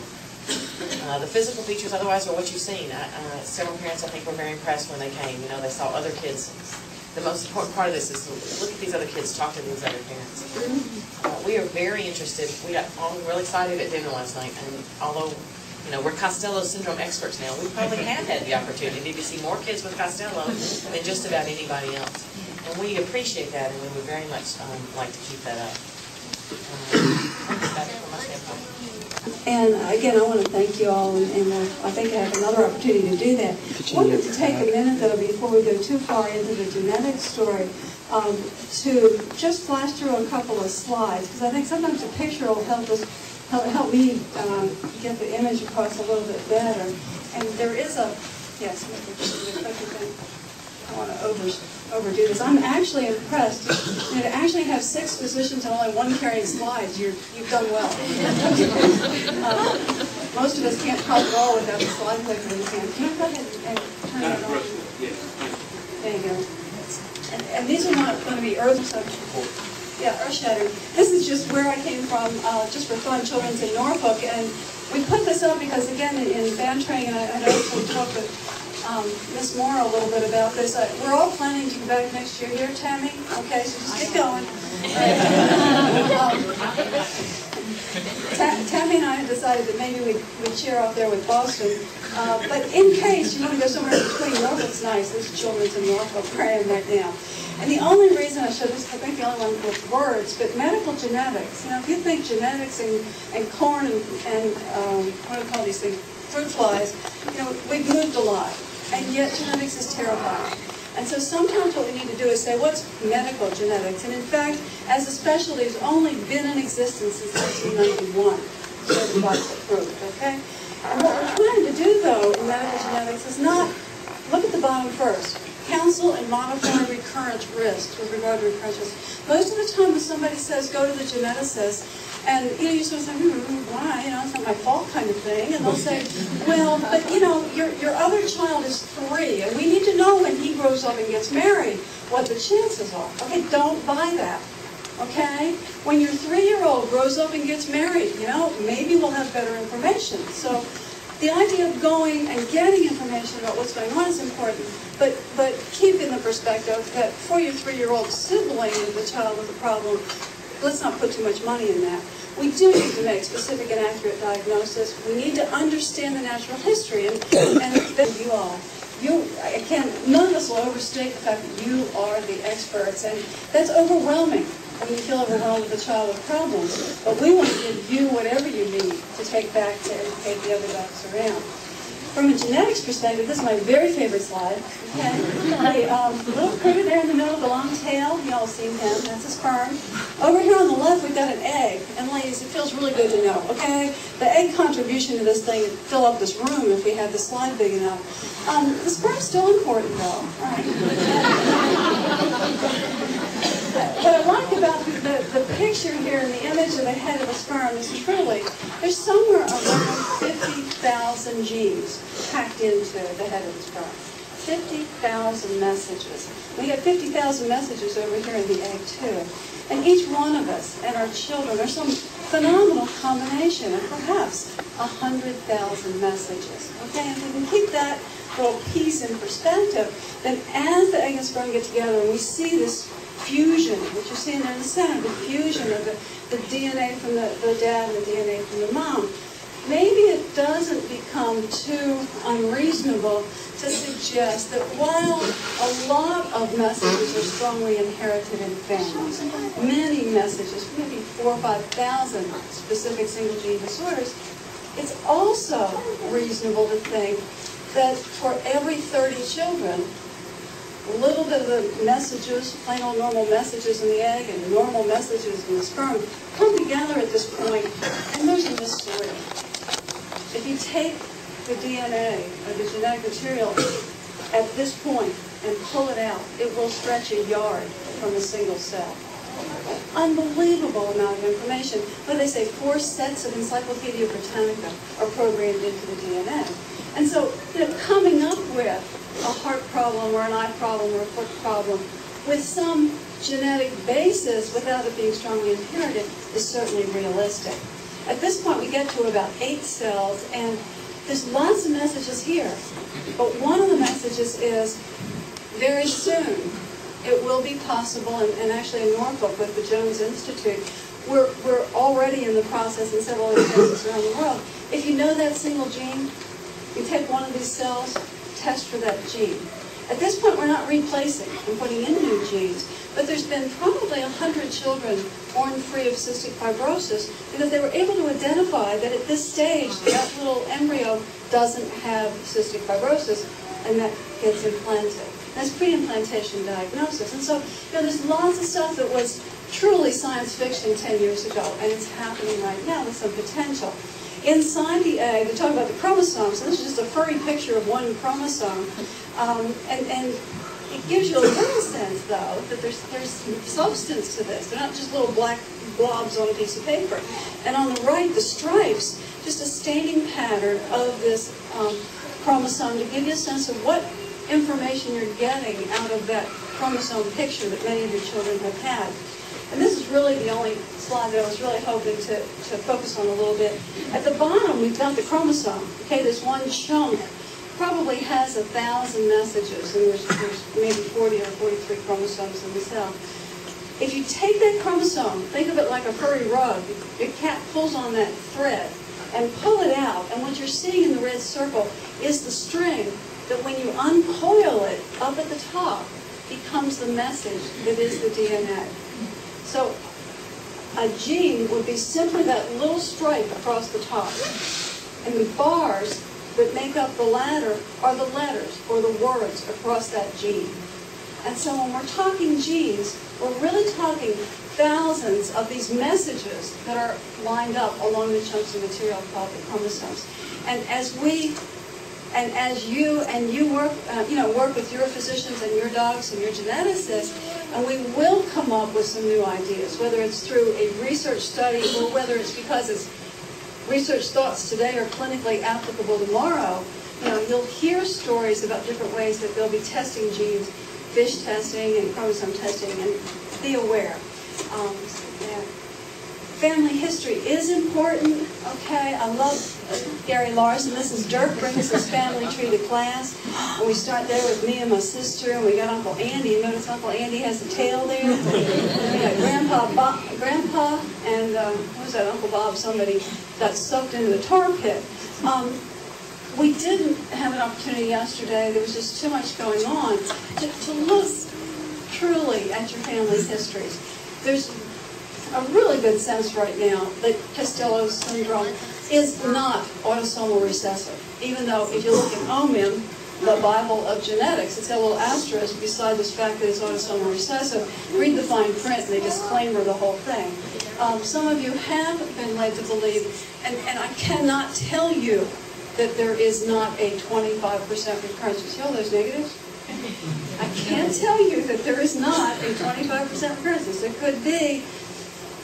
The physical features otherwise are what you've seen. Several parents, I think, were very impressed when they came. You know, they saw other kids. The most important part of this is to look at these other kids, talk to these other parents. We are very interested. We got all really excited at dinner last night, and although, you know, we're Costello Syndrome experts now, we probably have had the opportunity to see more kids with Costello than just about anybody else. And we appreciate that, and we would very much like to keep that up. That's from my standpoint. And again, I want to thank you all, and I think I have another opportunity to do that. I wanted to take a minute, though, before we go too far into the genetics story, to just flash through a couple of slides, because I think sometimes a picture will help me get the image across a little bit better. And there is a, yes, I want to overdo this. I'm actually impressed. You know, to actually have 6 physicians and only 1 carrying slides, you've done well. Most of us can't talk at all without the slide clicker in the hand. Can you go ahead and turn it on? There you go. And these are not going to be earth-shattering. This is just where I came from, just for fun, Children's in Norfolk. And we put this up because, again, in band training, and I know we talked with Miss Moore a little bit about this. We're all planning to come back next year here, Tammy. Okay, so just keep going. Tammy and I had decided that maybe we'd cheer off there with Boston. But in case you want to go somewhere between, Norfolk's nice. This is Children's in Norfolk, where I am right now. And the only reason I showed this, I think the only one with words, but medical genetics. You know, if you think genetics and corn and what do we call these things? Fruit flies, you know, we've moved a lot. And yet genetics is terrifying. And so sometimes what we need to do is say, what's medical genetics? And in fact, as a specialty, it's only been in existence since 1991. So the device approved, okay? And what we're trying to do, though, in medical genetics is not, look at the bottom first, counsel and modify recurrence risk with regard to recurrence risk. Most of the time when somebody says, go to the geneticist, and you know, you sort of say, why? You know, it's not my fault kind of thing. And they'll say, well, but you know, your other child is 3, and we need to know when he grows up and gets married what the chances are. Okay, don't buy that. Okay? When your 3-year-old grows up and gets married, you know, maybe we'll have better information. So the idea of going and getting information about what's going on is important, but keep in the perspective that for your 3-year-old sibling with a child with a problem, let's not put too much money in that. We do need to make specific and accurate diagnosis. We need to understand the natural history, and you all. None of us will overstate the fact that you are the experts, and that's overwhelming when you feel overwhelmed with a child with problems. But we want to give you whatever you need to take back to educate the other docs around. From a genetics perspective, this is my very favorite slide. Okay, the little critter there in the middle, the long tail, you all seen him, that's a sperm. Over here on the left, we've got an egg. And ladies, it feels really good to know, okay? The egg contribution to this thing would fill up this room if we had the slide big enough. The sperm's still important, though. All right. What I like about the picture here in the image of the head of a sperm is truly, there's somewhere around 50,000 genes packed into the head of the sperm. 50,000 messages. We have 50,000 messages over here in the egg, too. And each one of us and our children are some phenomenal combination of perhaps 100,000 messages. Okay, and if we can keep that little piece in perspective, then as the egg and sperm get together and we see this fusion, which you're seeing there in the center, the fusion of the DNA from the dad and the DNA from the mom, maybe it doesn't become too unreasonable to suggest that while a lot of messages are strongly inherited in families, many messages, maybe 4,000 or 5,000 specific single gene disorders, it's also reasonable to think that for every 30 children, a little bit of the messages, plain old normal messages in the egg and normal messages in the sperm, come together at this point, and there's a mystery. If you take the DNA or the genetic material at this point and pull it out, it will stretch a yard from a single cell. Unbelievable amount of information. But they say 4 sets of Encyclopedia Britannica are programmed into the DNA. And so, you know, coming up with a heart problem or an eye problem or a foot problem with some genetic basis without it being strongly inherited is certainly realistic. At this point, we get to about 8 cells, and there's lots of messages here. But one of the messages is, very soon, it will be possible, and actually in Norfolk with the Jones Institute, we're already in the process in several other places around the world. If you know that single gene, you take one of these cells, test for that gene. At this point, we're not replacing and putting in new genes, but there's been probably 100 children born free of cystic fibrosis because they were able to identify that at this stage, that little embryo doesn't have cystic fibrosis, and that gets implanted. That's pre-implantation diagnosis. And so, there's lots of stuff that was truly science fiction 10 years ago, and it's happening right now with some potential. Inside the egg, they talk about the chromosomes, and this is just a furry picture of one chromosome, and it gives you a little sense, though, that there's substance to this. They're not just little black blobs on a piece of paper. And on the right, the stripes, just a staining pattern of this chromosome to give you a sense of what information you're getting out of that chromosome picture that many of your children have had. And this is really the only slide that I was really hoping to focus on a little bit. At the bottom, we've got the chromosome. Okay, this one chunk probably has 1,000 messages, and there's maybe 40 or 43 chromosomes in the cell. If you take that chromosome, think of it like a furry rug. Your cat pulls on that thread and pull it out, and what you're seeing in the red circle is the string that when you uncoil it up at the top becomes the message that is the DNA. So a gene would be simply that little stripe across the top, and the bars that make up the ladder are the letters or the words across that gene. And so when we're talking genes, we're really talking thousands of these messages that are lined up along the chunks of material called the chromosomes. And as you work with your physicians and your docs and your geneticists, and we will come up with some new ideas, whether it's through a research study or whether it's because it's research thoughts today are clinically applicable tomorrow. You'll hear stories about different ways that they'll be testing genes, fish testing and chromosome testing, and be aware. Family history is important, okay? I love Gary Larson. Mrs. Dirk brings his family tree to class, and we start there with me and my sister, and we got Uncle Andy. You notice Uncle Andy has a tail there? We got Grandpa, and what was that, Uncle Bob? Somebody got soaked into the tar pit. We didn't have an opportunity yesterday. There was just too much going on to look truly at your family's histories. There's a really good sense right now that Costello Syndrome is not autosomal recessive, even though if you look at OMIM, the Bible of genetics, it's got a little asterisk beside this fact that it's autosomal recessive. Read the fine print and they disclaimer the whole thing. Some of you have been led to believe, and I cannot tell you that there is not a 25% recurrence. You see all those negatives? I can't tell you that there is not a 25% recurrence. There could be.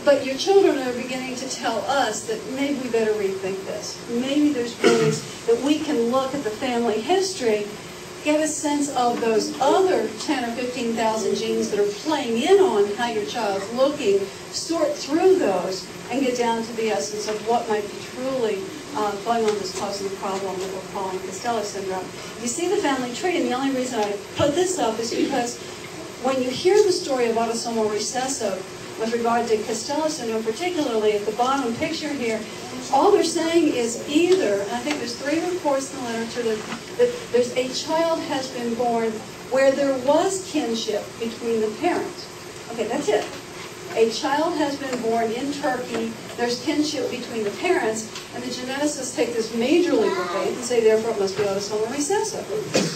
But your children are beginning to tell us that maybe we better rethink this. Maybe there's ways that we can look at the family history, get a sense of those other 10 or 15,000 genes that are playing in on how your child's looking, sort through those, and get down to the essence of what might be truly going on that's causing the problem that we're calling Costello Syndrome. You see the family tree, and the only reason I put this up is because when you hear the story of autosomal recessive, with regard to Costello Syndrome, particularly at the bottom picture here, all they're saying is either, and I think there's 3 reports in the literature, that there's a child has been born where there was kinship between the parents. Okay, that's it. A child has been born in Turkey, there's kinship between the parents, and the geneticists take this major leap of faith and say, therefore, it must be autosomal recessive.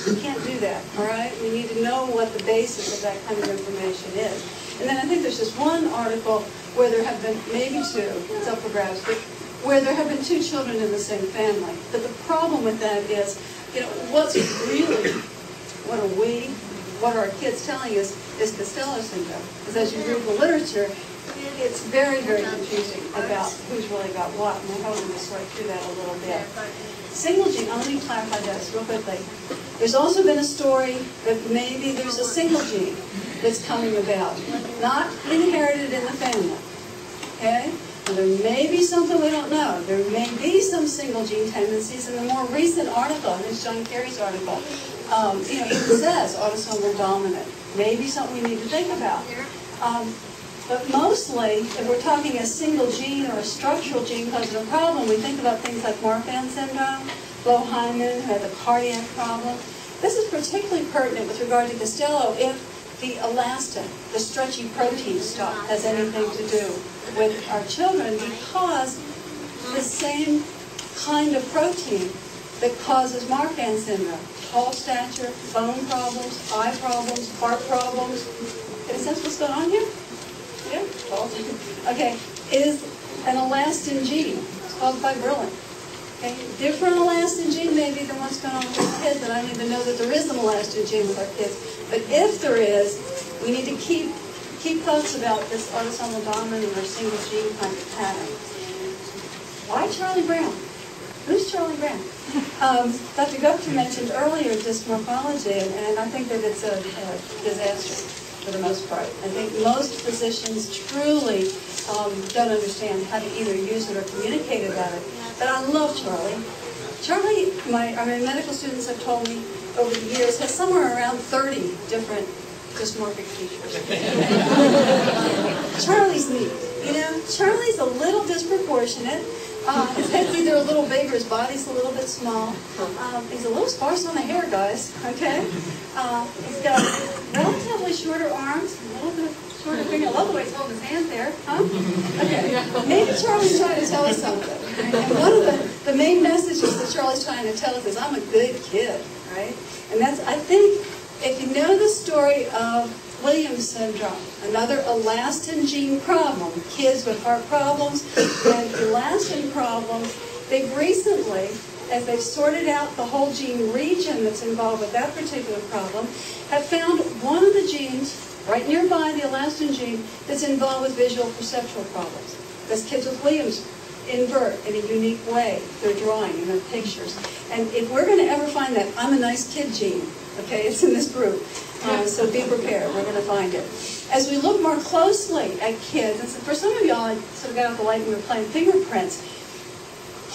You can't do that, all right? We need to know what the basis of that kind of information is. And then I think there's just one article where there have been, maybe 2, it's up for grabs, but where there have been 2 children in the same family. But the problem with that is, what's really, what are our kids telling us is Costello Syndrome. Because as you read the literature, it's very, very confusing about who's really got what, and we're hoping to sort through that a little bit. Single gene, let me clarify this real quickly. There's also been a story that maybe there's a single gene that's coming about, not inherited in the family, okay? And there may be something we don't know. There may be some single gene tendencies. In the more recent article, this John Kerry's article, it says autosomal dominant. Maybe something we need to think about. But mostly, if we're talking a single gene or a structural gene causing a problem, we think about things like Marfan syndrome, Blow-Hyman, who had a cardiac problem. This is particularly pertinent with regard to Costello if the elastin, the stretchy protein stock, has anything to do with our children, because the same kind of protein that causes Marfan syndrome, tall stature, bone problems, eye problems, heart problems. Any sense what's going on here? Yeah? Okay, is an elastin gene. It's called fibrillin. Okay? Different elastin gene maybe than what's going on with our kids, and I don't even know that there is an elastin gene with our kids. But if there is, we need to keep thoughts about this autosomal dominant or single gene kind of pattern. Why Charlie Brown? Who's Charlie Brown? Dr. Gupta mentioned earlier dysmorphology, and I think that it's a disaster for the most part. I think most physicians truly don't understand how to either use it or communicate about it. But I love Charlie. Charlie, my medical students have told me over the years, has somewhere around 30 different dysmorphic features. Charlie's neat. Charlie's a little disproportionate. His head's either a little big or his body's a little bit small. He's a little sparse on the hair, guys, okay? He's got relatively shorter arms, a little bit shorter finger. I love the way he's holding his hand there, huh? Okay, maybe Charlie's trying to tell us something. And one of the main messages that Charlie's trying to tell us is, I'm a good kid, right? And that's, I think, if you know the story of Williams syndrome, another elastin gene problem, kids with heart problems and elastin problems, they've recently, as they've sorted out the whole gene region that's involved with that particular problem, have found one of the genes right nearby, the elastin gene, that's involved with visual perceptual problems. Because kids with Williams invert in a unique way their drawing and their pictures. And if we're going to ever find that I'm a nice kid gene, okay, it's in this group. So be prepared. We're going to find it. As we look more closely at kids, and for some of y'all, I sort of got out the light and we were playing fingerprints.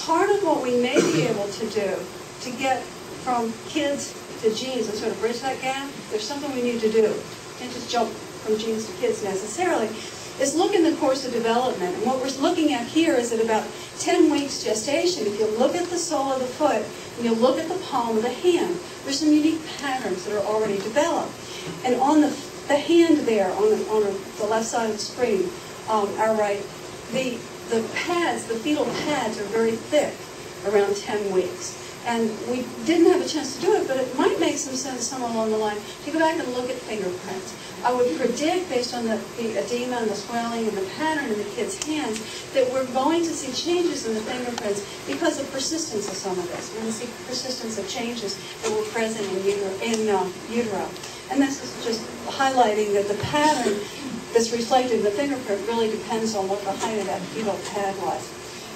Part of what we may be able to do to get from kids to genes and sort of bridge that gap, there's something we need to do. We can't just jump from genes to kids necessarily. Is look in the course of development. And what we're looking at here is at about 10 weeks gestation. If you look at the sole of the foot and you look at the palm of the hand, there's some unique patterns that are already developed. And on the hand there, on the left side of the screen, our right, the pads, the fetal pads are very thick around 10 weeks. And we didn't have a chance to do it, but it might make some sense somewhere along the line to go back and look at fingerprints. I would predict, based on the edema and the swelling and the pattern in the kids' hands, that we're going to see changes in the fingerprints because of persistence of some of this. We're going to see persistence of changes that were present in utero. And this is just highlighting that the pattern that's reflected in the fingerprint really depends on what the height of that fetal pad was.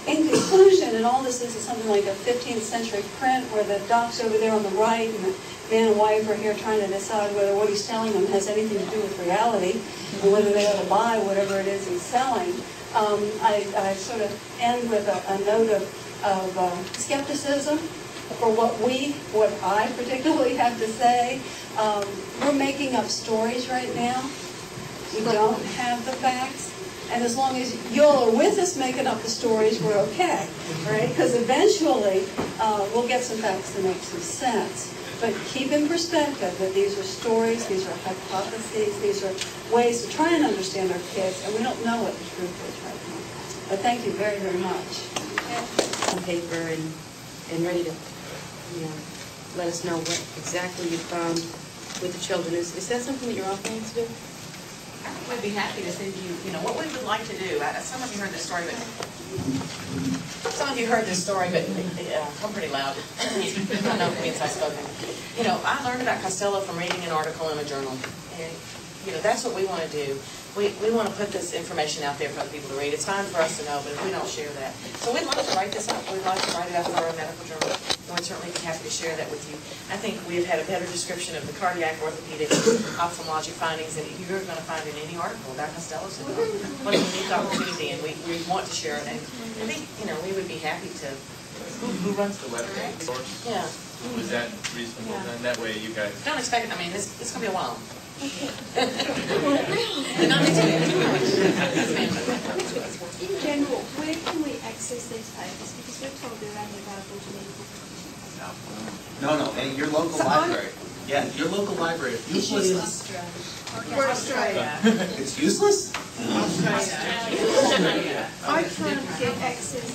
In conclusion, and all this is something like a 15th century print where the doc's over there on the right and the man and wife are here trying to decide whether what he's telling them has anything to do with reality and whether they ought to buy whatever it is he's selling. I sort of end with a note of skepticism for what I particularly have to say. We're making up stories right now. We don't have the facts. And as long as y'all are with us making up the stories, we're okay, right? Because eventually we'll get some facts that make some sense. But keep in perspective that these are stories, these are hypotheses, these are ways to try and understand our kids, and we don't know what the truth is right now. But thank you very, very much. On paper and ready to, let us know what exactly you found with the children. Is that something that you're offering to do? We'd be happy to send you, what we would like to do. Some of you heard this story, but I'm pretty loud. I know it means I've spoken. I learned about Costello from reading an article in a journal. And that's what we want to do. We want to put this information out there for other people to read. It's fine for us to know, but if we don't share that. So we'd like to write this up. We'd like to write it up for our medical journal. And we'd certainly be happy to share that with you. I think we've had a better description of the cardiac, orthopedic, ophthalmologic findings than you're going to find in any article about Costello syndrome. What a unique opportunity, and we want to share it. And I think, we would be happy to. Who runs the website? Yeah. Was that reasonable? Yeah. Then that way you guys. Don't expect it. I mean, it's going to be a while. In general, where can we access these papers? Because we're told they're only available to medical professionals. No, and your local library. Yeah, your local library. It's useless. We're Australia. It's useless? Australia. I can't get access,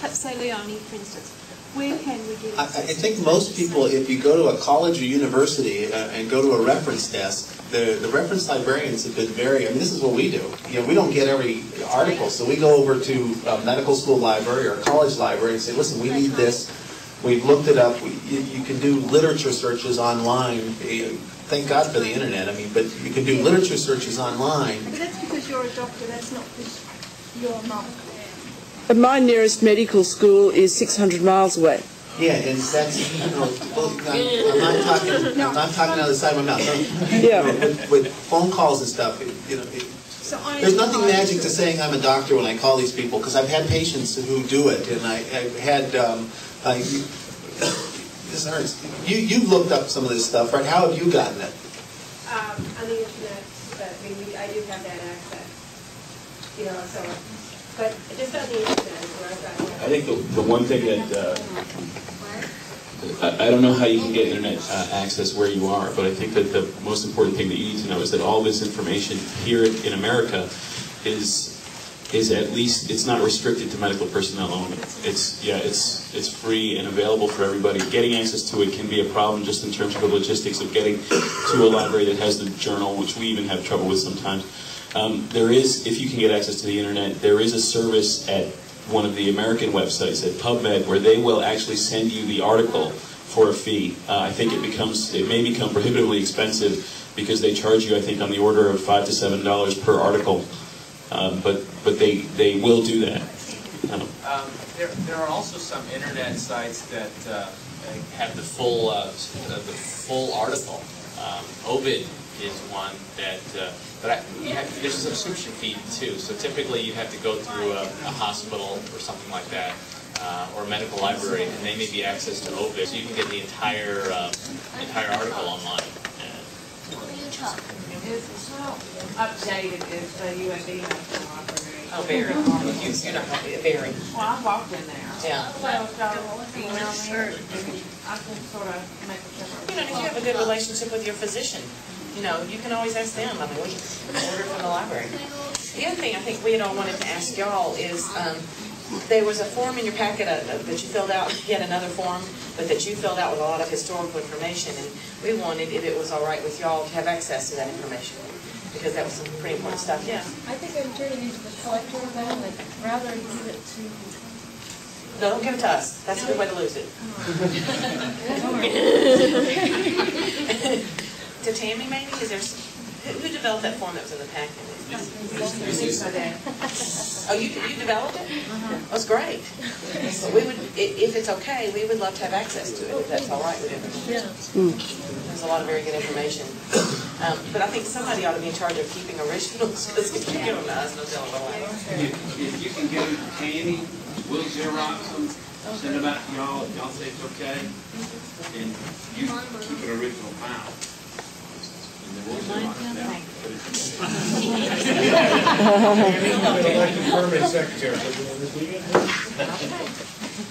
let's say Leonie, for instance. Where can we get I access? think most people, if you go to a college or university and go to a reference desk, the reference librarians have been this is what we do. We don't get every article, so we go over to a medical school library or a college library and say, listen, we need this. We've looked it up. You can do literature searches online. Thank God for the internet. But you can do literature searches online. But that's because you're a doctor. That's not because you're a monk. But my nearest medical school is 600 miles away. Yeah, and that's, I'm not talking out of the side of my mouth. Yeah. With phone calls and stuff, there's nothing magic to saying I'm a doctor when I call these people, because I've had patients who do it, and I've had, this hurts. You've looked up some of this stuff, right? How have you gotten it? On the internet, but I do have that access, but just on the internet is where I've gotten it. I think the one thing that I don't know how you can get internet access where you are, but I think that the most important thing that you need to know is that all this information here in America is at least, it's not restricted to medical personnel only. It's free and available for everybody. Getting access to it can be a problem just in terms of the logistics of getting to a library that has the journal, which we even have trouble with sometimes. There is, if you can get access to the internet, there is a service at one of the American websites at PubMed where they will actually send you the article for a fee. I think it may become prohibitively expensive because they charge you, I think, on the order of $5 to $7 per article. But they will do that. There are also some internet sites that have the full article. Obid is one that, there's a subscription fee too. So typically you have to go through a hospital or something like that, or a medical library, and they may be access to Obid, so you can get the entire article online. It's how updated is the UAB National Library? Oh, very. You're not very. Well, I walked in there. Yeah. So if y'all email me, I can sort of make a difference. If you have a good relationship with your physician, you can always ask them. We order from the library. The other thing I think we had all wanted to ask y'all is, there was a form in your packet that you filled out, yet another form, but that you filled out with a lot of historical information, and we wanted, if it was all right with y'all, to have access to that information, because that was some pretty important stuff. Yeah. I think I'm turning into the collector of that, and I'd rather give it to... No, don't give it to us. That's a good way to lose it. To Tammy, maybe? Who developed that form that was in the packet? Oh, you developed it? That's great. We would, if it's okay, we would love to have access to it, if that's all right with everyone. There's a lot of very good information. But I think somebody ought to be in charge of keeping originals, because if you give them to us, no telling away. If you can get them to Tammy, we'll Xerox them, send them out to y'all, if y'all say it's okay, and you keep an original file. The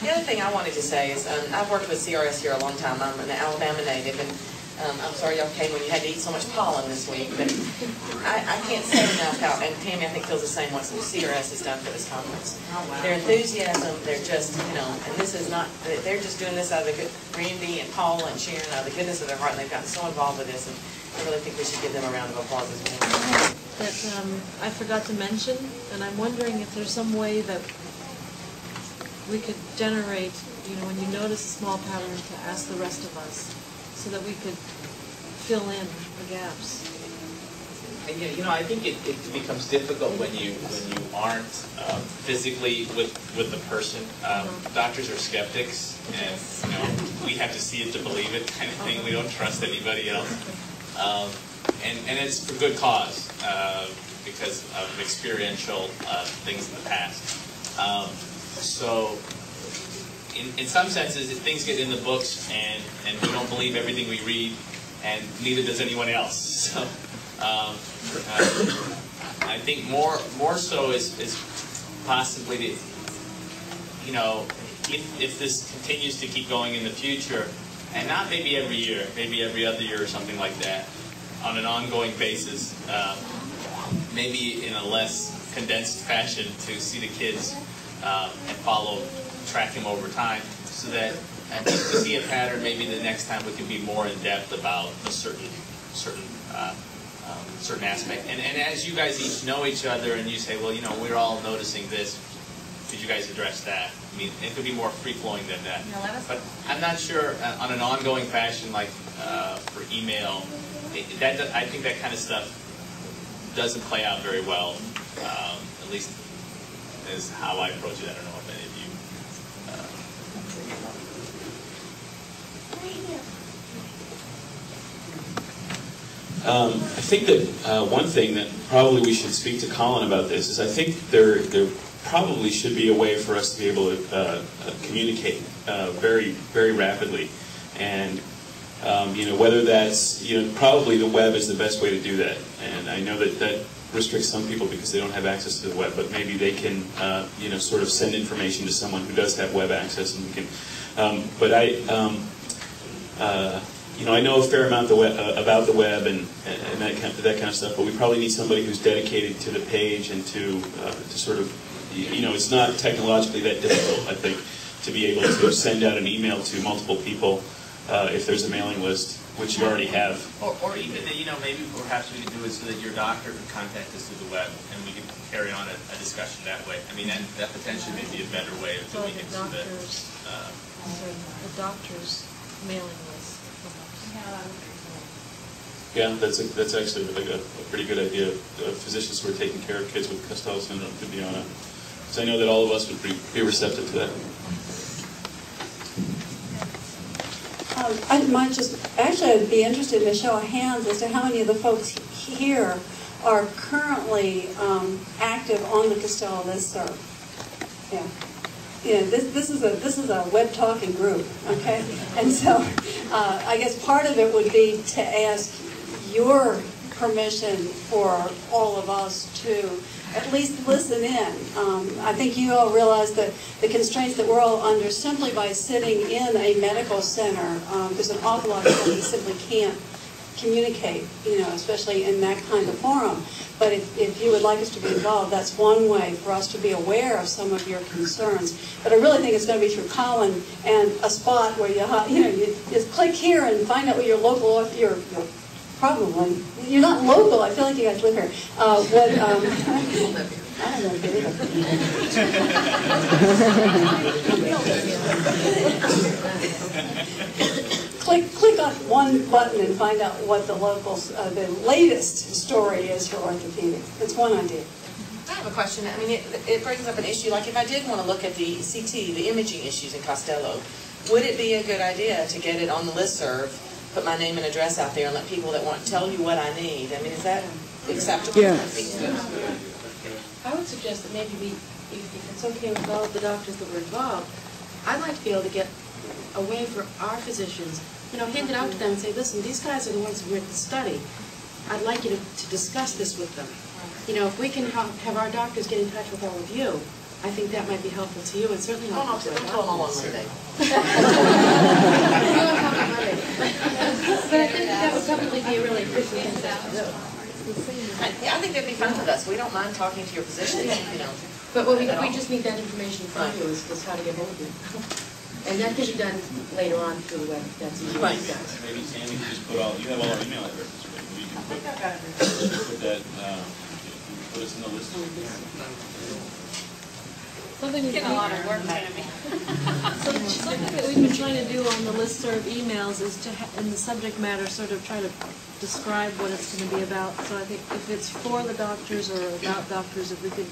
other thing I wanted to say is, I've worked with CRS here a long time. I'm an Alabama native, and I'm sorry y'all came when you had to eat so much pollen this week, but I can't say enough how, and Tammy I think feels the same what CRS has done for this conference. Their enthusiasm, they're just, and this is not, they're just doing this out of the good, Randy and Paul and Sharon, out of the goodness of their heart, and they've gotten so involved with this, and I really think we should give them a round of applause as well. That I forgot to mention, and I'm wondering if there's some way that we could generate, when you notice a small pattern, to ask the rest of us, so that we could fill in the gaps. And you know, I think it becomes difficult when you aren't physically with the person. Doctors are skeptics, and you know, we have to see it to believe it, kind of thing. We don't trust anybody else, and it's for good cause because of experiential things in the past. So, in some senses, things get in the books, and we don't believe everything we read, and neither does anyone else. So. I think more so is possibly the, you know, if this continues to keep going in the future, and not maybe every year, maybe every other year or something like that, on an ongoing basis, maybe in a less condensed fashion to see the kids and track them over time, so that I think to see a pattern, maybe the next time we can be more in depth about a certain aspect. And as you guys each know each other and you say, well, you know, we're all noticing this, could you guys address that? I mean, it could be more free-flowing than that. But I'm not sure on an ongoing fashion, like for email, I think that kind of stuff doesn't play out very well, at least is how I approach it. I don't know if any of you... I think that one thing that probably we should speak to Colin about this is I think there probably should be a way for us to be able to communicate very, very rapidly. And, you know, whether that's, you know, probably the web is the best way to do that. And I know that restricts some people because they don't have access to the web, but maybe they can, you know, sort of send information to someone who does have web access, and we can. You know, I know a fair amount about the web and that kind of stuff, but we probably need somebody who's dedicated to the page and to sort of, you know, it's not technologically that difficult, I think, to be able to send out an email to multiple people if there's a mailing list, which you already have. Or even, you know, maybe perhaps we could do it so that your doctor could contact us through the web, and we could carry on a discussion that way. I mean, that potentially may be a better way of doing it. So that, the doctor's mailing list. Yeah, that's actually like a pretty good idea. Physicians who are taking care of kids with Costello syndrome could be on it. Because I know that all of us would be receptive to that. I might just, actually I'd be interested in a show of hands as to how many of the folks here are currently active on the Costello listserv. Yeah. You know, this is a web talking group, okay? And so I guess part of it would be to ask your permission for all of us to at least listen in. I think you all realize that the constraints that we're all under simply by sitting in a medical center, there's an awful lot of things that simply can't communicate, you know, especially in that kind of forum. But if you would like us to be involved, that's one way for us to be aware of some of your concerns. But I really think it's going to be through Colin and a spot where you just click here and find out what your local, probably, you're not local, I feel like you guys live here. I don't know, Click on one button and find out what the local, the latest story is for orthopedics. That's one idea. I have a question. I mean, it brings up an issue. Like if I did want to look at the CT, the imaging issues in Costello, would it be a good idea to get it on the listserv, put my name and address out there, and let people that want tell you what I need? I mean, is that acceptable? Yeah. I would suggest that maybe if it's okay with all of the doctors that were involved, I'd like to be able to get a way for our physicians, you know, hand it out to them and say, listen, these guys are the ones who wrote the study. I'd like you to discuss this with them. You know, if we can have our doctors get in touch with all of you, I think that might be helpful to you and certainly helpful to us. Don't all on Monday. But I think that would probably be a really efficient thing to do. I think that'd be fun with us. We don't mind talking to your physicians, you know. But we just need that information from you is how to get hold of you. And that can be done later on through the web. That's easy. Right. Maybe Tammy can just put you have all our email addresses, right? You can put that, put us in the list. Something Getting a lot of work out of me. Something that we've been trying to do on the listserv emails is to, in the subject matter, sort of try to describe what it's going to be about. So I think if it's for the doctors or about doctors, if we could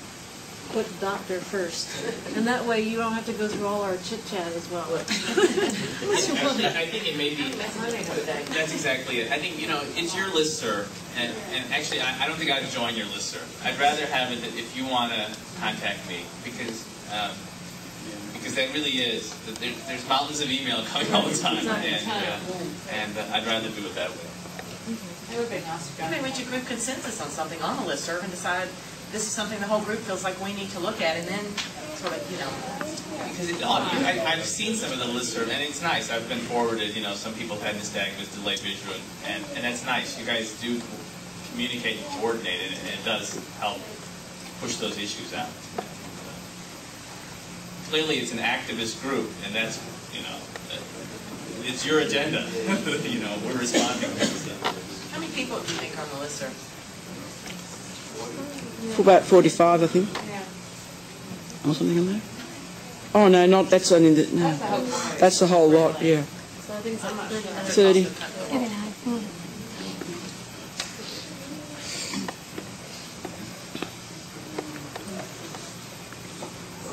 put doctor first. And that way you don't have to go through all our chit-chat as well. Actually, I think it may be, that's exactly it. I think, it's your listserv, and actually, I don't think I'd join your listserv. I'd rather have it that if you want to contact me, because that really is, there's mountains of email coming all the time, and I'd rather do it that way. It would be nice to maybe reach a group consensus on something on the listserv and decide this is something the whole group feels like we need to look at, and then sort of, Because I've seen some of the listserv, and it's nice. I've been forwarded, some people have had nystagmus, delayed visual, and that's nice. You guys do communicate and coordinate, and it does help push those issues out. Clearly, it's an activist group, and that's, it's your agenda. We're responding to stuff. How many people do you think are on the listserv? About 45, I think. Yeah. Or something in there. Oh no, not that's only the no. That's the whole lot. Yeah. So I think it's like 30.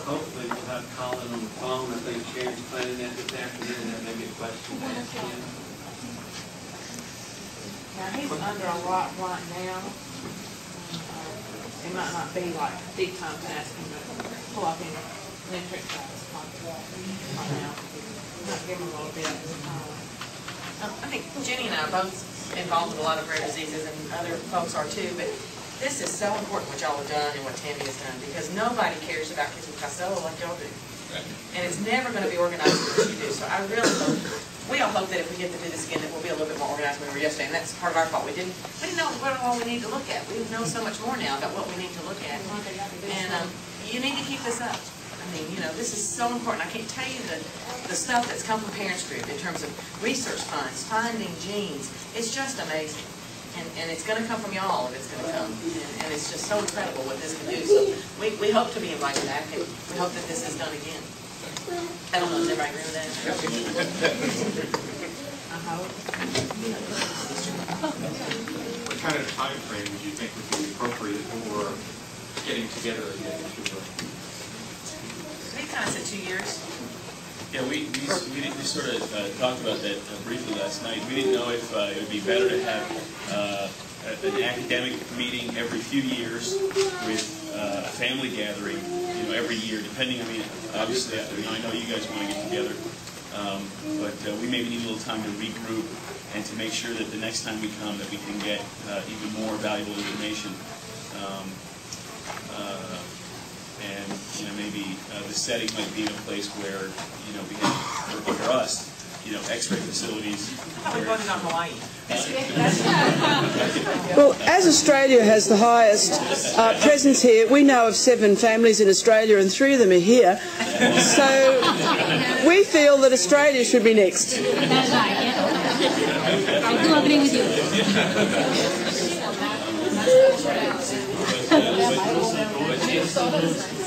Hopefully we'll have Colin on the phone. I think Sharon's planning that this afternoon. That may be a question to ask him. Now, he's under a lot right now. It might not be like big time to ask him to pull up any metric size contract right now. Might give him a little bit of time. I think Jenny and I are both involved with a lot of rare diseases, and other folks are too, but this is so important what y'all have done and what Tammy has done, because nobody cares about kids with Costello like y'all do. Right. And it's never going to be organized as you do. So I really hope, we all hope that if we get to do this again, that we'll be a little bit more organized than we were yesterday. And that's part of our fault. We didn't know what all we need to look at. We know so much more now about what we need to look at. And you need to keep this up. I mean, this is so important. I can't tell you the stuff that's come from Parents Group in terms of research funds, finding genes. It's just amazing. And it's going to come from y'all if it's going to come. And it's just so incredible what this can do. So we hope to be invited back, and we hope that this is done again. I don't know if everybody agree with that. I hope. What kind of time frame would you think would be appropriate for getting together again? We kind of said 2 years. Yeah, we sort of talked about that briefly last night. We didn't know if it would be better to have an academic meeting every few years with a family gathering, every year, depending. Obviously, I know you guys want to get together, but we maybe need a little time to regroup and to make sure that the next time we come that we can get even more valuable information. And maybe the setting might be in a place where we have, for us, X-ray facilities. How we voted on Hawaii. Well, as Australia has the highest presence here, we know of 7 families in Australia and 3 of them are here. So we feel that Australia should be next. That's right, yeah. I do agree with you.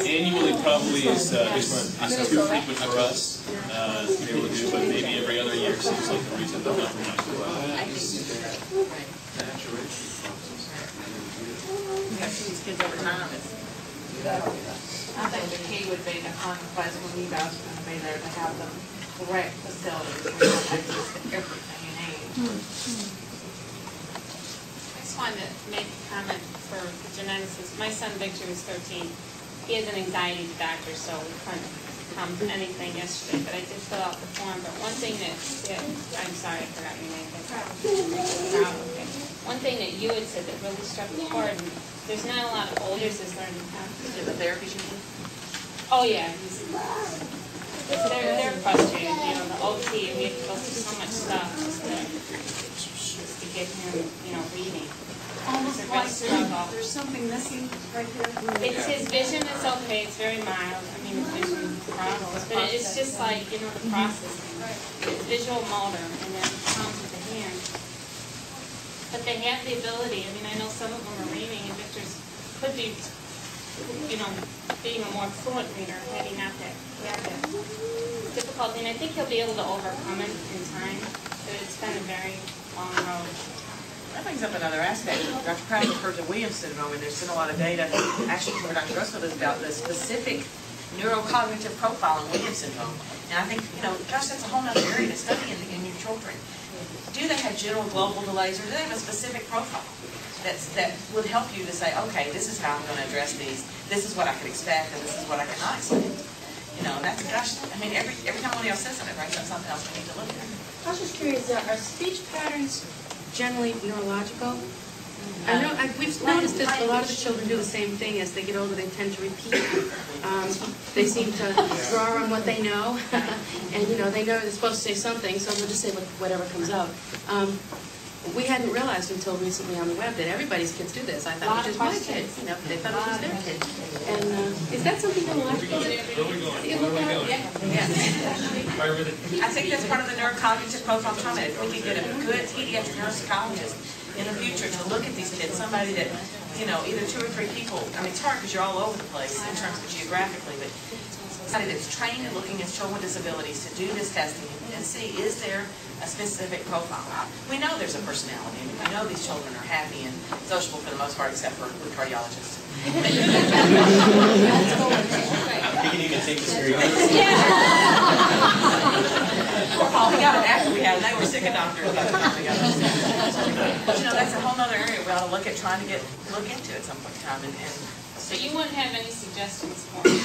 Annually probably is too frequent for us to be able to do, but maybe every other year seems like a reasonable compromise for us. You have to see these kids over time. I think the key would be to find a place when you guys are going to be there to have the correct facilities where you have access to everything you need. I just wanted to make a comment for the geneticists. My son Victor was 13. He has an anxiety doctor, so we couldn't come to anything yesterday, but I did fill out the form. But one thing that I'm sorry, I forgot your name. Okay. One thing that you had said that really struck a chord, and there's not a lot of olders that's learning how to do the therapy she did. Oh yeah, they're frustrated. The OT, we have to go through so much stuff just to get him, reading. Almost like there's something missing right here. It's his vision is okay. It's very mild. His vision problems, but it's just like the processing. It's visual motor, and then it comes with the hand. But they have the ability. I know some of them are reading, and Victor's could be, being a more fluent reader, maybe not that difficulty. And I think he'll be able to overcome it in time. But it's been a very long road. That brings up another aspect. Dr. Pratt referred to Williams syndrome, and there's been a lot of data, actually, where Dr. Russell does about the specific neurocognitive profile in Williams syndrome. And I think, gosh, that's a whole other area to study in your children. Do they have general global delays, or do they have a specific profile that would help you to say, okay, this is how I'm going to address these, this is what I could expect, and this is what I cannot expect. That's, gosh, I mean, every time one else says something, it brings up something else we need to look at. I was just curious, are speech patterns generally neurological? I know we've noticed that a lot of the children do the same thing. As they get older, they tend to repeat. They seem to draw on what they know, and they know they're supposed to say something, so they'll just say whatever comes out. We hadn't realized until recently on the web that everybody's kids do this. I thought it was just my kids. They thought it was their kids. And is that something neurological? I think that's part of the neurocognitive profile trauma. If we could get a good pediatric neuropsychologist in the future to look at these kids, somebody that, either 2 or 3 people, I mean, it's hard because you're all over the place in terms of geographically, but somebody that's trained in looking at children with disabilities to do this testing and see, is there a specific profile? We know there's a personality, and we know these children are happy and sociable for the most part, except for the cardiologists. I'm beginning to take this very seriously. Paul, we got it after we had it. They were sick of doctors. But that's a whole other area we ought to look at, trying to look into at some point in time. So you wouldn't have any suggestions for me?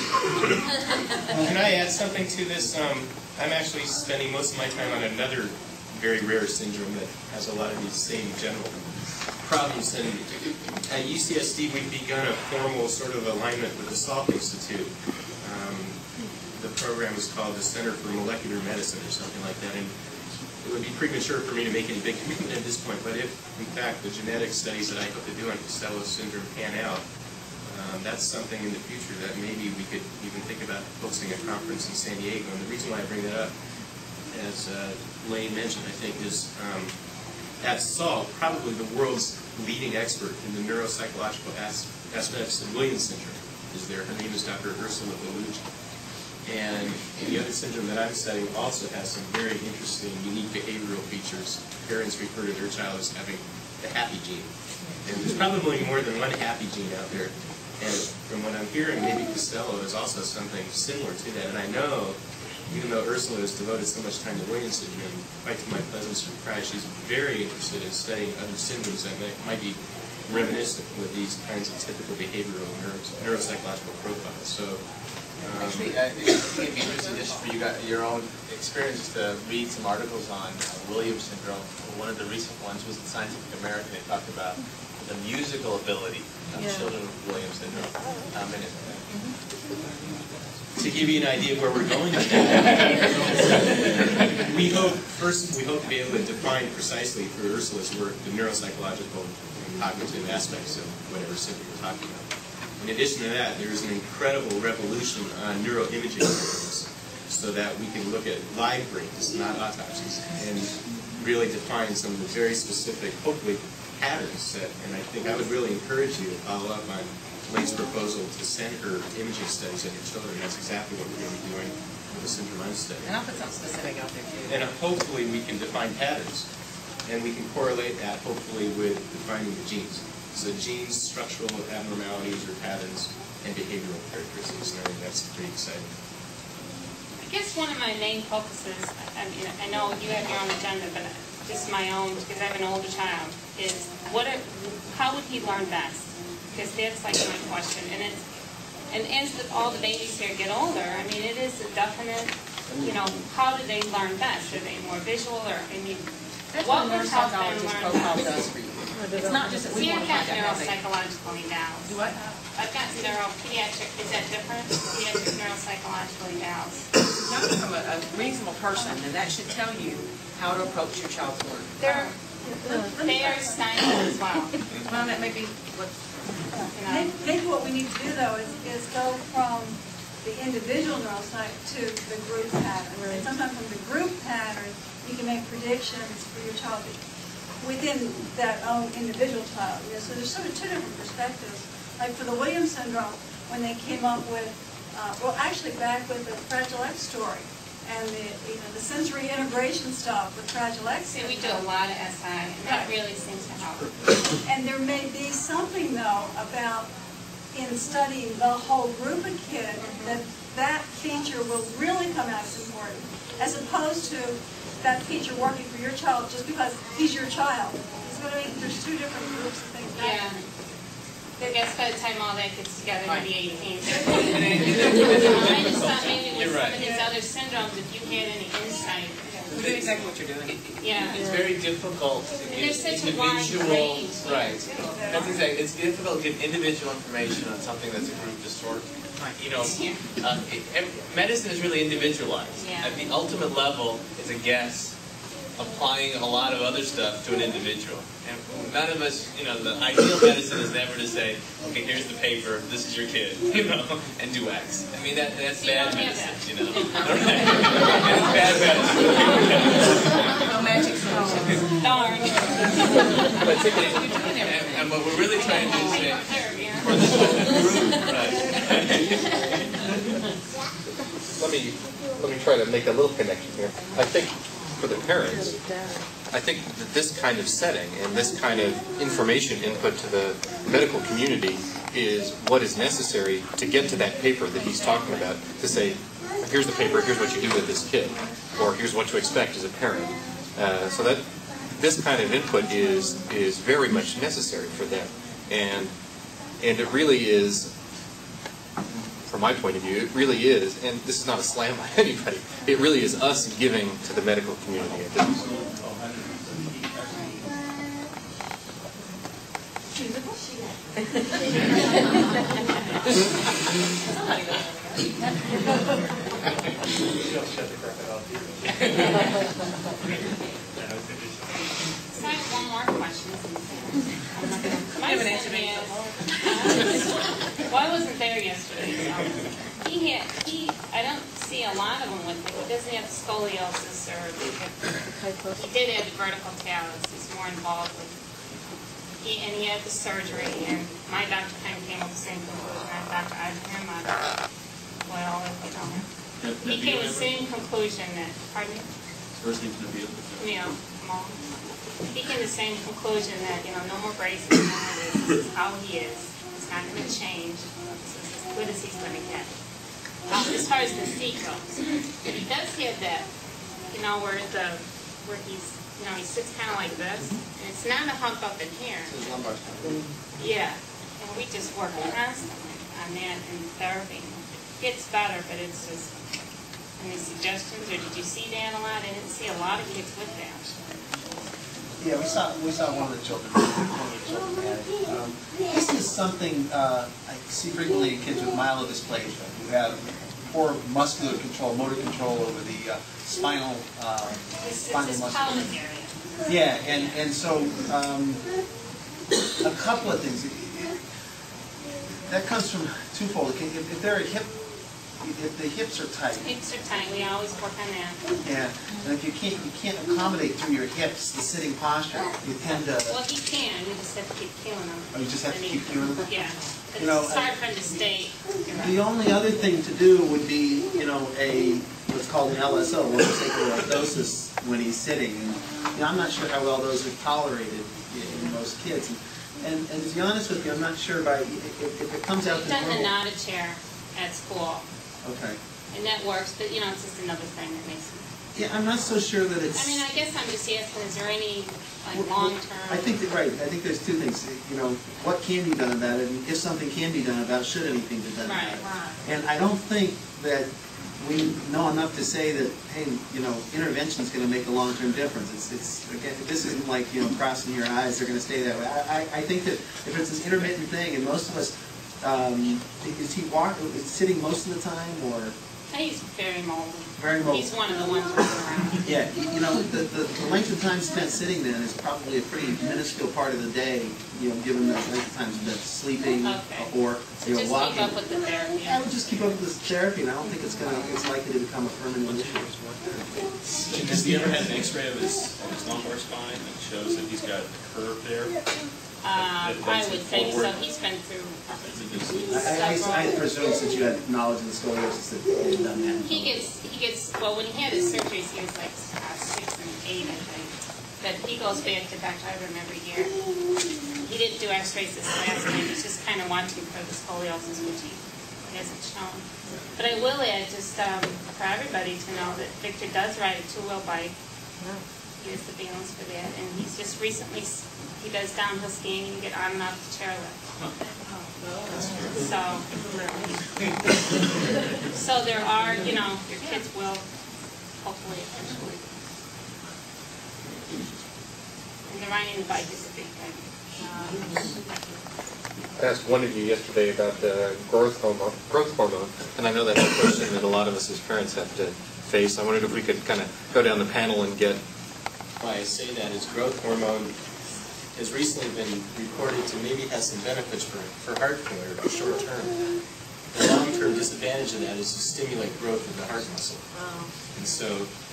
Can I add something to this? I'm actually spending most of my time on another very rare syndrome that has a lot of these same general problems. And at UCSD, we've begun a formal sort of alignment with the Salk Institute. The program is called the Center for Molecular Medicine or something like that. And it would be premature for me to make any big commitment at this point, but if, in fact, the genetic studies that I hope to do on Costello syndrome pan out, that's something in the future that maybe we could even think about hosting a conference in San Diego. And the reason why I bring that up, as Lane mentioned, I think, is at Salk, probably the world's leading expert in the neuropsychological aspects of Williams syndrome is there. Her name is Dr. Ursula Bellucci. And the other syndrome that I'm studying also has some very interesting, unique behavioral features. Parents refer to their child as having the happy gene. And there's probably more than one happy gene out there. And from what I'm hearing, maybe Costello is also something similar to that. And I know, even though Ursula has devoted so much time to Williams syndrome, quite to my pleasant surprise, she's very interested in studying other syndromes that might be reminiscent with these kinds of typical behavioral neuropsychological profiles. So, actually, I think it'd be interesting just for you guys, your own experience, to read some articles on Williams syndrome. One of the recent ones was in Scientific American. They talked about the musical ability of children with Williams syndrome. To give you an idea of where we're going with that, we hope to be able to define precisely for Ursula's work the neuropsychological and cognitive aspects of whatever syndrome we're talking about. In addition to that, there is an incredible revolution on neuroimaging methods so that we can look at live brains, not autopsies, and really define some of the very specific, hopefully, patterns that, and I think I would really encourage you to follow up on Lane's proposal to send her imaging studies of your children. That's exactly what we're going to be doing with the syndrome I'm studying. And I'll put something specific out there, too. And hopefully we can define patterns, and we can correlate that, hopefully, with defining the genes. So genes, structural abnormalities or patterns, and behavioral characteristics, and I think that's pretty exciting. I guess one of my main focuses, I mean, I know you have your own agenda, but just my own, because I have an older child, is how would he learn best? Because that's like my question. And as all the babies here get older, I mean, it is a definite, how do they learn best? Are they more visual, or, I mean, what would help them learn best? It's not just that we want to find out how they... neuropsychologically endowed. Do what? I've got pediatric, is that different? Pediatric neuropsychological endowed. Coming from a reasonable person, and that should tell you how to approach your child's learning. They are scientists as well. Well, that may be what... Maybe what we need to do, though, is go from the individual neuropsych to the group pattern. And sometimes from the group pattern, you can make predictions for your child within that own individual child. So there's sort of two different perspectives. Like for the Williams syndrome, when they came up with, well, actually back with the Fragile X story, and the sensory integration stuff with Fragile X. See, we do a lot of SI, and that really seems to help. And there may be something, though, about in studying the whole group of kids that feature will really come out as important, as opposed to that feature working for your child just because he's your child. You know what I mean? There's two different groups of things. Yeah. I guess by the time all that gets together, maybe 18. I just thought maybe with some of these other syndromes, if you had any insight. We did exactly what you're doing. Yeah. It's very difficult to And give there's such a wide range. Right. That's exactly. It's difficult to give individual information on something that's a group disorder. You know, medicine is really individualized. Yeah. At the ultimate level, it's a guess applying a lot of other stuff to an individual. And none of us, you know, the ideal medicine is never to say, okay, here's the paper, this is your kid, you know, and do X. I mean, that's bad medicine, you know. And it's bad medicine. No magic solution. Darn. And what we're really trying to say, for this group, Let me try to make a little connection here. I think for the parents, I think that this kind of setting and this kind of information input to the medical community is what is necessary to get to that paper that he's talking about, to say, here's the paper, here's what you do with this kid, or here's what to expect as a parent. So that this kind of input is very much necessary for them. And it really is, from my point of view, it really is, and this is not a slam on anybody, it really is us giving to the medical community. So I have one more question. My son is, well, I wasn't there yesterday, so I don't see a lot of them with it. He doesn't have scoliosis or he did have vertical talus. He's more involved with, and he had the surgery, and my doctor kind of came to the same conclusion as Dr. Eisenham. Well, you know, he came to the same conclusion that, pardon me? First thing to be Yeah, mom. He came to the same conclusion that, you know, no more braces, no more this. This is how he is. It's not going to change. This is as good as he's going to get. As far as the feet goes, but he does have that, you know, where he's, you know, he sits kind of like this, and it's not a hump up in here. Yeah, and we just work constantly on that in therapy. It gets better, but it's just, any suggestions, or did you see that a lot? I didn't see a lot of kids with that. Yeah, we saw one of the children. This is something I see frequently in kids with myelodysplasia who have poor muscular control, motor control over the spinal muscle. Yeah, and so a couple of things. That comes from twofold. If they're a hip. If the hips are tight. Hips are tight. We always work on that. Yeah, and if you can't accommodate through your hips the sitting posture, you tend to. Well, he can. You just have to keep cueing him. Oh, you just have to keep cueing him. Yeah. You know, it's hard for him to stay. The only other thing to do would be, you know, what's called an LSO, lordosis lordosis, when he's sitting. And you know, I'm not sure how well those are tolerated in most kids. And to be honest with you, I'm not sure if it comes out. We've done the Nada chair at school. Okay. And that works, but you know, it's just another thing that makes it. Yeah, I'm not so sure that it's. I mean, I guess I'm just asking, is there any long-term? I think I think there's two things. You know, what can be done about it, and if something can be done about it, should anything be done about it? Right. And I don't think that we know enough to say that, hey, you know, intervention is going to make a long-term difference. It's again, this isn't like, you know, crossing your eyes, they're going to stay that way. I think that if it's an intermittent thing, and most of us. Is he sitting most of the time, or? He's very mobile. Very mobile. He's one of the ones running around. Yeah, you know, the length of time spent sitting then is probably a pretty minuscule part of the day, you know, given the length of time spent sleeping or you know, just walking. Keep up with the therapy. I would just keep up with this therapy, and I don't think it's likely to become a permanent issue. Has he ever had an X-ray of his lumbar spine that shows that he's got a curve there? I would think so. He's been through I presume since you had knowledge of the scoliosis that he had done that. He gets, well, when he had his surgeries, he was like 6 and 8, I think. But he goes back to Dr. Ibrahim every year. He didn't do x-rays this last time. He's just kind of watching for the scoliosis, which he hasn't shown. But I will add, just for everybody to know that Victor does ride a two-wheel bike. He has the balance for that. And he's just recently, he does downhill skiing and you get on and off the chairlift. So there are, you know, your kids will hopefully eventually. And the riding the bike is a big thing. I asked one of you yesterday about growth hormone, and I know that's a question that a lot of us as parents have to face. I wondered if we could kind of go down the panel and get... Why I say that is growth hormone has recently been reported to maybe have some benefits for heart failure short term. The long-term disadvantage of that is to stimulate growth of the heart muscle. And so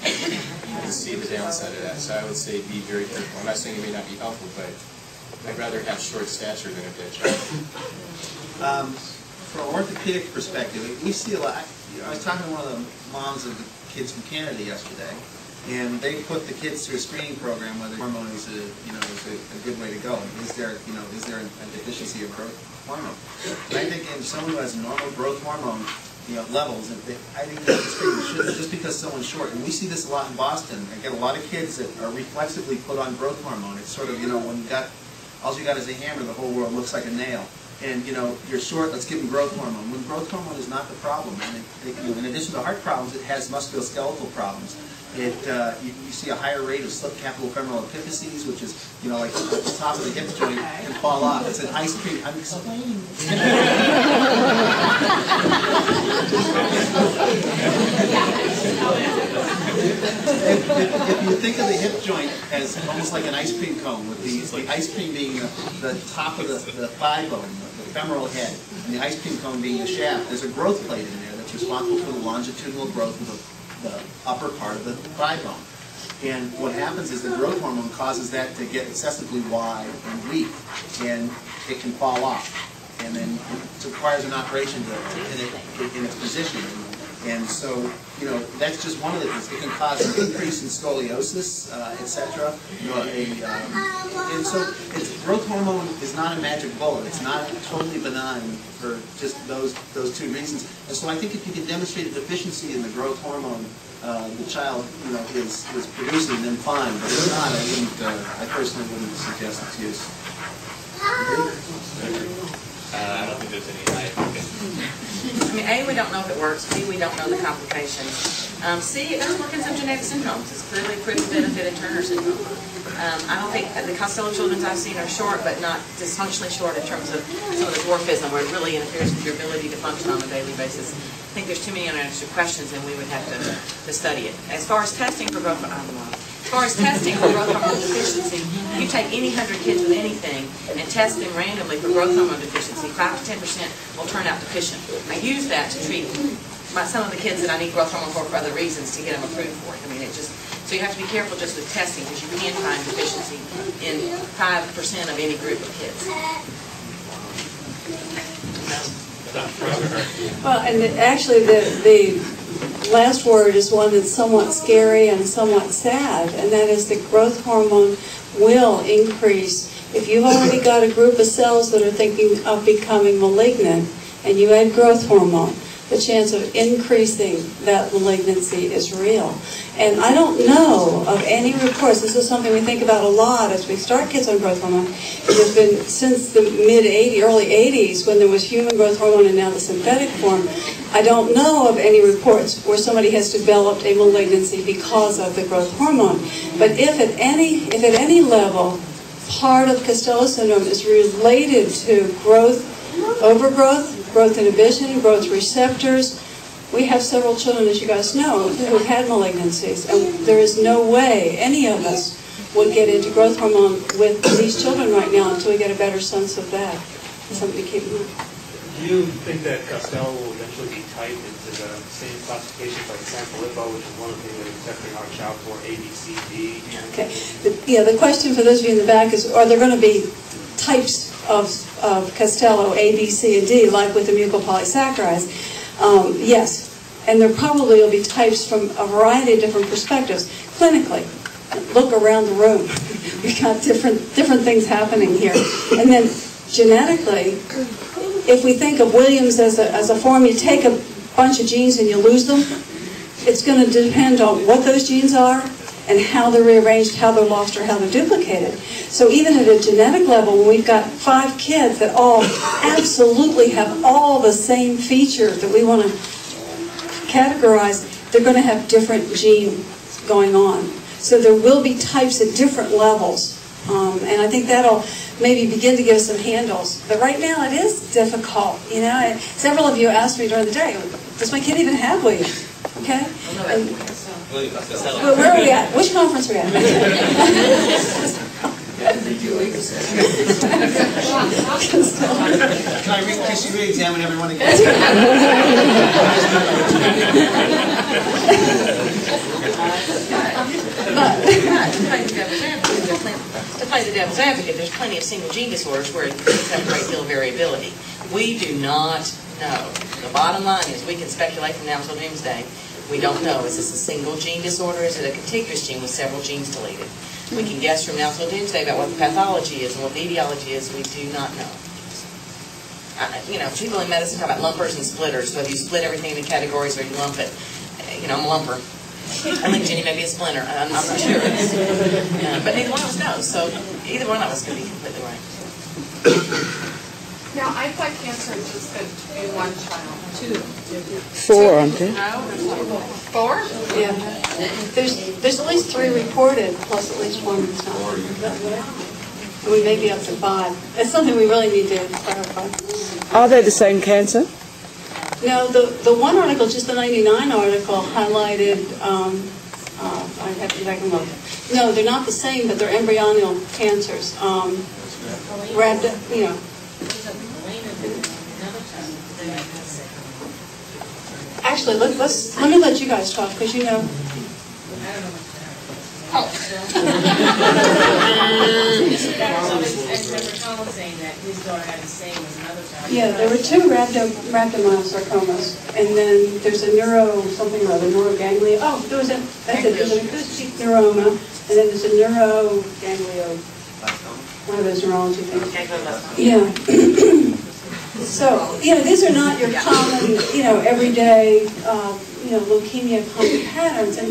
you can see the downside of that. So I would say be very careful. I'm not saying it may not be helpful, but I'd rather have short stature than a big child. From an orthopedic perspective, we see a lot. I was talking to one of the moms of the kids from Canada yesterday, and they put the kids through a screening program whether hormone is a good way to go. Is there a deficiency of growth hormone? And I think in someone who has normal growth hormone levels, I think just because someone's short, and we see this a lot in Boston. I get a lot of kids that are reflexively put on growth hormone. It's sort of when you got all you got is a hammer, the whole world looks like a nail. And you're short, let's give them growth hormone. When growth hormone is not the problem, and in addition to heart problems, it has musculoskeletal problems. You see a higher rate of slip capitofemoral epiphyses, which is like the top of the hip joint can fall off. It's an ice cream. I'm explaining. If you think of the hip joint as almost like an ice cream cone, with the ice cream being the top of the thigh bone, the femoral head, and the ice cream cone being the shaft, there's a growth plate in there that's responsible for the longitudinal growth of the upper part of the thigh bone. And what happens is the growth hormone causes that to get excessively wide and weak, and it can fall off. And then it requires an operation to get it in its position. And so, that's just one of the things. It can cause an increase in scoliosis, etc. And so, growth hormone is not a magic bullet. It's not totally benign for just those two reasons. And so, I think if you can demonstrate a deficiency in the growth hormone the child, is producing, then fine. But if not, I personally wouldn't suggest its use. I don't think there's any high efficacy. I mean, A, we don't know if it works. B, we don't know the complications. C, it doesn't work in some genetic syndromes. It's clearly proof of benefit in Turner syndrome. I don't think the Costello children I've seen are short, but not dysfunctionally short in terms of some of the dwarfism, where it really interferes with your ability to function on a daily basis. I think there's too many unanswered questions, and we would have to study it. As far as testing for growth hormone deficiency, you take any 100 kids with anything and test them randomly for growth hormone deficiency, 5 to 10% will turn out deficient. I use that to treat some of the kids that I need growth hormone for other reasons to get them approved for it. I mean, so you have to be careful just with testing, because you can find deficiency in 5% of any group of kids. Well, and actually the last word is one that's somewhat scary and somewhat sad, and that is that growth hormone will increase. If you've already got a group of cells that are thinking of becoming malignant, and you add growth hormone, the chance of increasing that malignancy is real. And I don't know of any reports. This is something we think about a lot as we start kids on growth hormone. It has been since the early 80s, when there was human growth hormone and now the synthetic form. I don't know of any reports where somebody has developed a malignancy because of the growth hormone. But if at any level part of Costello syndrome is related to growth, overgrowth, growth inhibition, growth receptors, we have several children, as you guys know, who had malignancies, and there is no way any of us would get into growth hormone with these children right now until we get a better sense of that. Something to keep in mind. Do you think that Costello will eventually be typed into the same classifications like Sanfilippo, which is one of the things that is accepting our child for A, B, C, D? Okay. The question for those of you in the back is, are there going to be types of Costello, A, B, C, and D, like with the mucopolysaccharides. Yes, and there probably will be types from a variety of different perspectives. Clinically, look around the room. We've got different things happening here. And then genetically, if we think of Williams as a form, you take a bunch of genes and you lose them. It's going to depend on what those genes are and how they're rearranged, how they're lost, or how they're duplicated. So even at a genetic level, when we've got 5 kids that all absolutely have all the same features that we want to categorize, they're going to have different genes going on. So there will be types at different levels. And I think that'll maybe begin to give us some handles. But right now it is difficult. You know, several of you asked me during the day, does my kid even have Williams? Okay? Well, where are we at? Which conference are we at? Can I re-examine everyone again? To play the devil's advocate, there's plenty of single gene disorders where kids have a great deal of variability. We do not know. The bottom line is we can speculate from now until doomsday. We don't know. Is this a single gene disorder? Is it a contiguous gene with several genes deleted? We can guess from now until doomsday about what the pathology is and what the etiology is. We do not know. You know, people in medicine talk about lumpers and splitters. Whether you split everything into categories or you lump it. You know, I'm a lumper. I think Jenny may be a splinter. I'm not sure. But neither one of us knows. So either one of us could be completely right. Now, I thought cancer existed in one child. 2. 4, aren't there? 4? Yeah. There's at least 3 reported, plus at least 1 that's not. And we may be up to 5. It's something we really need to clarify. Are they the same cancer? No, the one article, just the 99 article, highlighted, I have to go back and look. No, they're not the same, but they're embryonal cancers. You know. Actually, let me let you guys talk, because you know. Yeah, there were 2 rhabdomyosarcomas, and then there's a neuroganglia. Oh, there's an acoustic neuroma, and then there's a neuroganglio. One of those neurology things. Yeah. So, you know, these are not your common, you know, everyday, you know, leukemia common patterns. And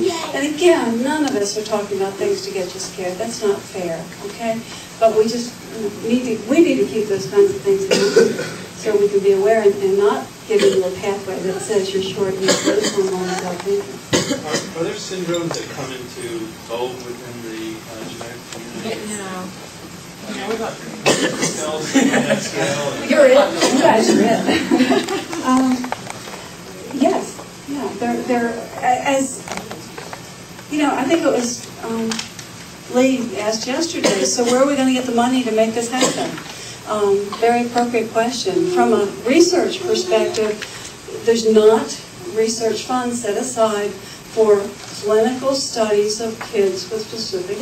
again, none of us are talking about things to get you scared. That's not fair, okay? But we just need to keep those kinds of things in mind so we can be aware and not give you a pathway that says you're short use those hormones out there. Are there syndromes that come into vogue within the genetic community? No. What about cells on that scale? You're it. You guys are it. Yes. Yeah. They're as you know. I think it was Lee asked yesterday. So where are we going to get the money to make this happen? Very appropriate question. From a research perspective, there's not research funds set aside for clinical studies of kids with specific